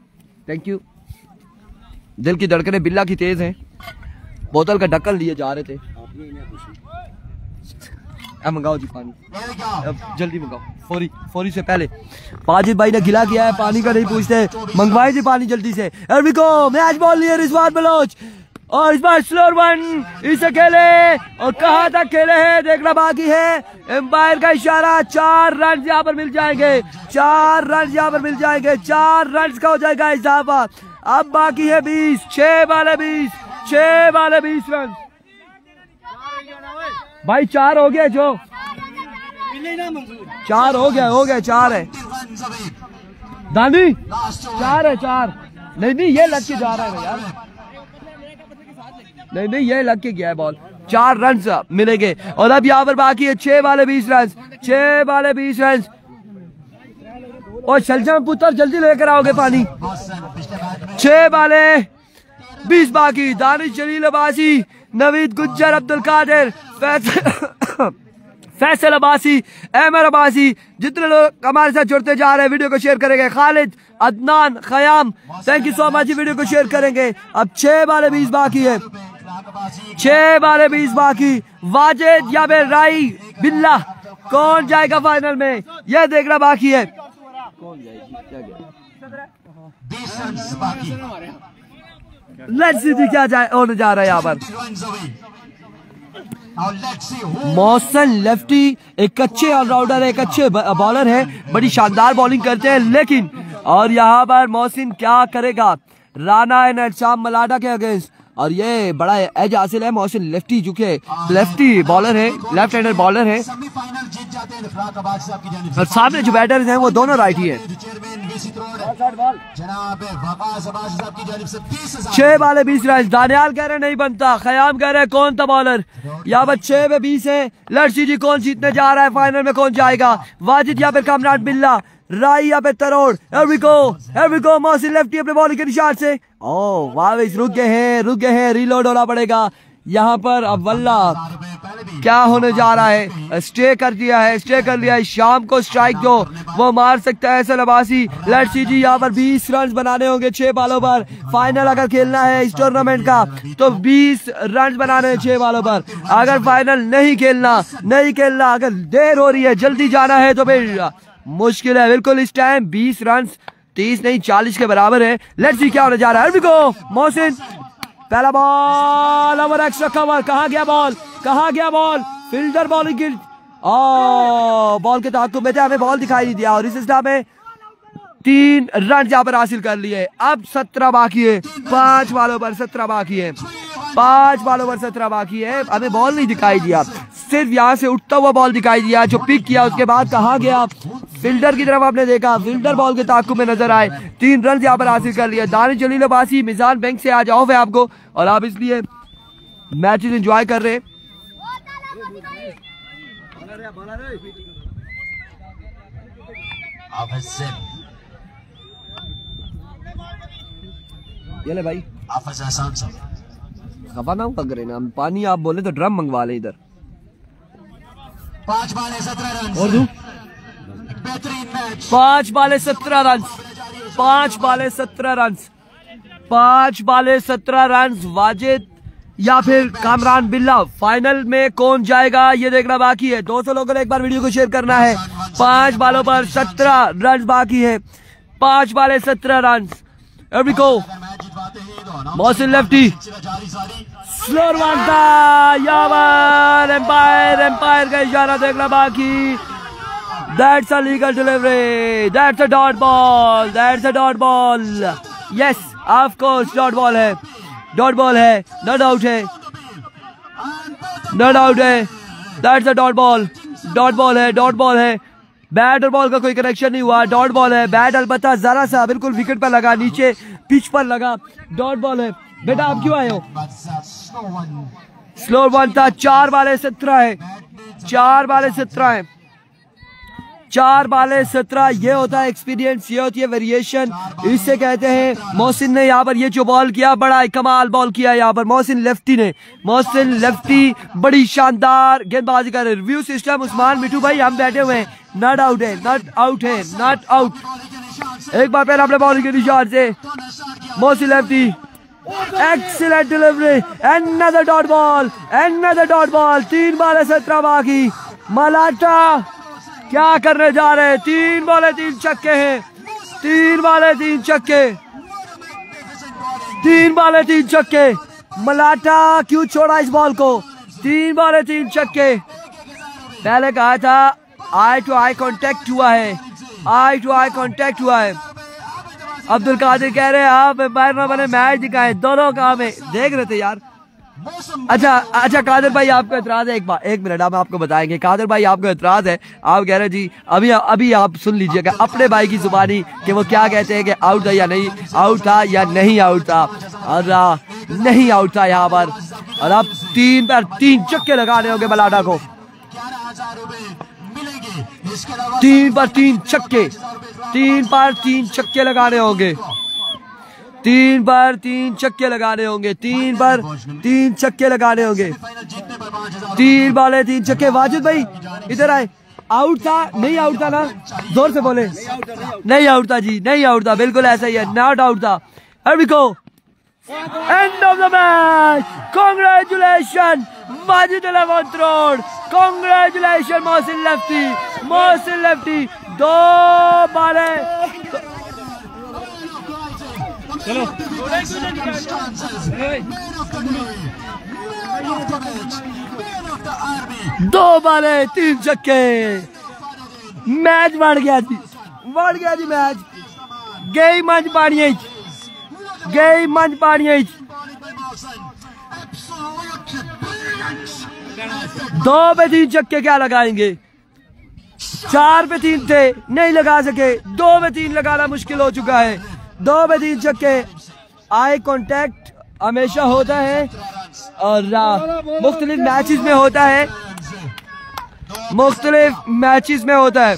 थैंक यू। दिल की धड़कनें बिल्ला की तेज हैं। बोतल का ढक्कन लिए जा रहे थे। अब मंगाओ जी पानी, अब जल्दी मंगाओ, फौरी से पहले। पाजिद भाई ने गिला किया है, पानी का नहीं पूछते, मंगवाए जी पानी जल्दी से। मैच बॉल लिए रिजवान बलोच, और इस बार स्लोर वन इसे खेले, और कहाँ तक खेले हैं देखना बाकी है। एम्पायर का इशारा, 4 रन यहाँ पर मिल जाएंगे, 4 रन यहाँ पर मिल जाएंगे, 4 रन का हो जाएगा इजाफा। अब बाकी है 20, 6 बाले 20, 6 बाले 20 रन भाई। 4 हो गया, जो 4 हो गया 4 है दानी, 4 है 4। नहीं ये लग के जा रहा है यार, नहीं ये लग के गया है बॉल। 4 रन मिलेंगे, और अब यहाँ पर बाकी है 6 बाले 20 रन, 6 बाले 20 रन। और शलजम पुत्र जल्दी लेकर आओगे पानी। 6 बाले 20 बाकी। दानिश जलील अब्बासी, नवीद गुज्जर, अब्दुल कादिर, फैसल अब्बासी, अहमद अब्बासी, जितने लोग हमारे साथ जुड़ते जा रहे हैं वीडियो को शेयर करेंगे। Khalid, Adnan, Khayyam, thank you so much, video को शेयर करेंगे। अब 6 बाले 20 बाकी है, 6 बाले 20 बाकी। वाजिद या फिर राई बिल्ला, कौन जाएगा फाइनल में यह देखना बाकी है। कौन जाएगी, 20 रन बाकी। लेट्स सी क्या होने जा रहा है यहाँ पर। मौसन लेफ्टी एक अच्छे ऑलराउंडर है, एक अच्छे बॉलर है, बड़ी शानदार बॉलिंग करते हैं, लेकिन और यहाँ पर मोहसिन क्या करेगा राना एंड शाम मलाडा के अगेंस्ट, और ये बड़ा एज हासिल है। मोहसिन लेफ्टी जो कि लेफ्टी बॉलर है, लेफ्ट हैंडर बॉलर है, और सामने जो बैटर्स हैं वो दोनों राइटी हैं। 6 बाले 20 रन। दानियाल कह रहे नहीं बनता, खयाम कह रहे कौन था बॉलर। यहाँ पर 6 में 20 है। लड़सी जी कौन जीतने जा रहा है, फाइनल में कौन जाएगा। वाजिद या फिर कामरान बिल्ला, राई या फिर तरोड़। Here we go, Mohsin lefty अपने बॉलिंग के निशान से। ओह वाह, रुक गए हैं, रीलोड होना पड़ेगा यहाँ पर। अब वल्ला क्या होने जा रहा है, स्टे कर लिया है शाम को। स्ट्राइक जो वो मार सकता है एहसन अब्बासी। लड़सी जी यहाँ पर 20 रन बनाने होंगे 6 बालों पर। फाइनल अगर खेलना है इस टूर्नामेंट का तो 20 रन बनाने हैं 6 बालों पर। अगर फाइनल नहीं खेलना, अगर देर हो रही है, जल्दी जाना है तो फिर मुश्किल है बिल्कुल। इस टाइम 20 रन 30 नहीं 40 के बराबर है। लेट्स सी क्या होने जा रहा है। मोहसिन पहला बॉल, ओवर एक्स्ट्रा कवर, कहाँ गया बॉल, फील्डर बॉलिंग की बॉल के ताक़ुब में थे, हमें बॉल दिखाई नहीं दिया, और इस हिसाब में 3 रन यहाँ पर हासिल कर लिए। अब 17 बाकी है, 5 बालों पर 17 बाकी है, 5 बालों पर 17 बाकी है। हमें बॉल नहीं दिखाई दिया, सिर्फ यहाँ से उठता हुआ बॉल दिखाई दिया जो पिक किया, उसके बाद कहाँ गया फील्डर की तरफ आपने देखा, फील्डर बॉल के ताक़ुब में नजर आए, 3 रन यहाँ पर हासिल कर लिए। दानिश जलील अब्बासी मिजान बैंक से आज ऑफ है आपको और आप इसलिए मैचेस एंजॉय कर रहे हैं। ये ले भाई खफा ना पकड़े ना, पानी आप बोले तो ड्रम मंगवा ले इधर। 5 बॉल 17 रन और दूं? बेहतरीन match. 5 ball 17 run, 5 ball 17 run, 5 ball 17 run. Wajid या फिर कामरान बिल्ला, फाइनल में कौन जाएगा ये देखना बाकी है। 200 लोगों ने एक बार वीडियो को शेयर करना है। 5 बॉलों पर 17 रन बाकी है, 5 ball 17 run. Mohsin lefty स्लोर one था, यावर एम्पायर का इशारा देखना बाकी। That's a legal delivery. That's a dot ball. That's a dot ball. Yes, of course, dot ball है, dot ball है, no doubt है, no doubt है। That's a dot ball. Dot ball है, dot ball है। Bat और ball का कोई connection नहीं हुआ, डॉट बॉल है। बैट अलबत्ता जरा सा बिल्कुल विकेट पर लगा, नीचे पिच पर लगा, डॉट बॉल है। बेटा आप क्यों आए हो? स्लोर वन था, 4 बॉल 17 है, 4 बॉल 17 है, 4 बॉल 17। ये होता है एक्सपीरियंस, ये होती है वेरिएशन, इससे कहते हैं। मोहसिन ने यहाँ पर ये जो बॉल किया, बड़ा कमाल बॉल किया यहाँ पर मोहसिन लेफ्टी ने। मोहसिन लेफ्टी बड़ी शानदार गेंदबाजी का रिव्यू सिस्टम। उस्मान मिठू भाई हम बैठे हुए हैं, नॉट आउट है, नॉट आउट है, नॉट आउट। एक बार पहले अपने बॉलिंग के निशान से Mohsin lefty, excellent delivery, another dot ball, another dot ball. 3 ball 17 बाकी। मलाटा क्या करने जा रहे हैं? 3 बॉल 3 छक्के हैं, 3 बॉल 3 छक्के, 3 बॉल 3 छक्के। मलाटा क्यों छोड़ा इस बॉल को? 3 बॉल 3 छक्के। पहले कहा था आई टू आई कांटेक्ट हुआ है, आई टू आई कांटेक्ट हुआ है। अब्दुल कादिर कह रहे हैं आप एम्पायर ना बने, मैच दिखाए। दोनों काम है, देख रहे थे यार। अच्छा कादिर भाई आपको एतराज है? एक मिनट हम आपको बताएंगे। कादिर भाई आपको एतराज है, आप कह रहे जी अभी आप सुन लीजिएगा अपने भाई की जुबानी कि वो क्या कहते हैं कि आउट था या नहीं आउट था, या नहीं आउट था, और नहीं आउट था यहाँ पर। और अब 3 पर 3 छक्के लगाने होंगे मलाटा को। 3 पर 3 छक्के, 3 पर 3 छक्के लगाने होंगे, 3 पर 3 छक्के लगाने होंगे, 3 पर 3 छक्के लगाने होंगे। 3 बॉल 3 छक्के। वाजिद भाई इधर आए। आउट था? नहीं आउट था ना, जोर से बोले। नहीं आउट था जी, नहीं आउट था, बिल्कुल ऐसा ही है, नॉट आउट था। Here we go. End of the match. Congratulations Majid 11th road. Congratulations Mohsin lefty, Mohsin lefty. 2 ball चलो 2 बॉल 3 छक्के। मैच बढ़ गया जी, बढ़ गया जी मैच। गई मंच पानी, गई मंच पानी। 2 पे 3 छक्के क्या लगाएंगे? 4 पे 3 थे, नहीं लगा सके। 2 पे 3 लगाना मुश्किल हो चुका है। 2 पे 3 छक्के। आई कांटेक्ट हमेशा होता है और मुख्तलिफ मैचेस में होता है, मुख्तलिफ मैचेस में होता है।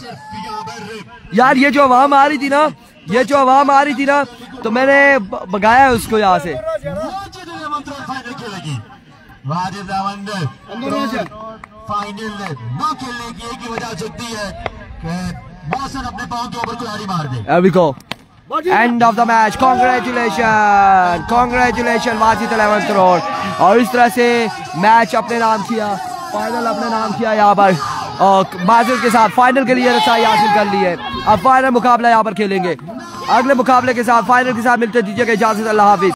यार ये जो आवाम आ रही थी ना, ये जो आवाम आ रही थी ना, तो मैंने भगाया उसको यहाँ से। फाइनल न खेलने की एक ही वजह सकती है कि मौसम अपने पांव के ऊपर कुल्हाड़ी मार दे। There we go. End of the match. Congratulations, congratulations Wajid 11th road। और इस तरह से मैच अपने नाम किया, फाइनल अपने नाम किया यहाँ पर, और माजिद के साथ फाइनल के लिए रसाई हासिल कर ली है। अब फाइनल मुकाबला यहाँ पर खेलेंगे। अगले मुकाबले के साथ, फाइनल के साथ मिलते दीजिएगा इजाजत। अल्लाह हाफिज।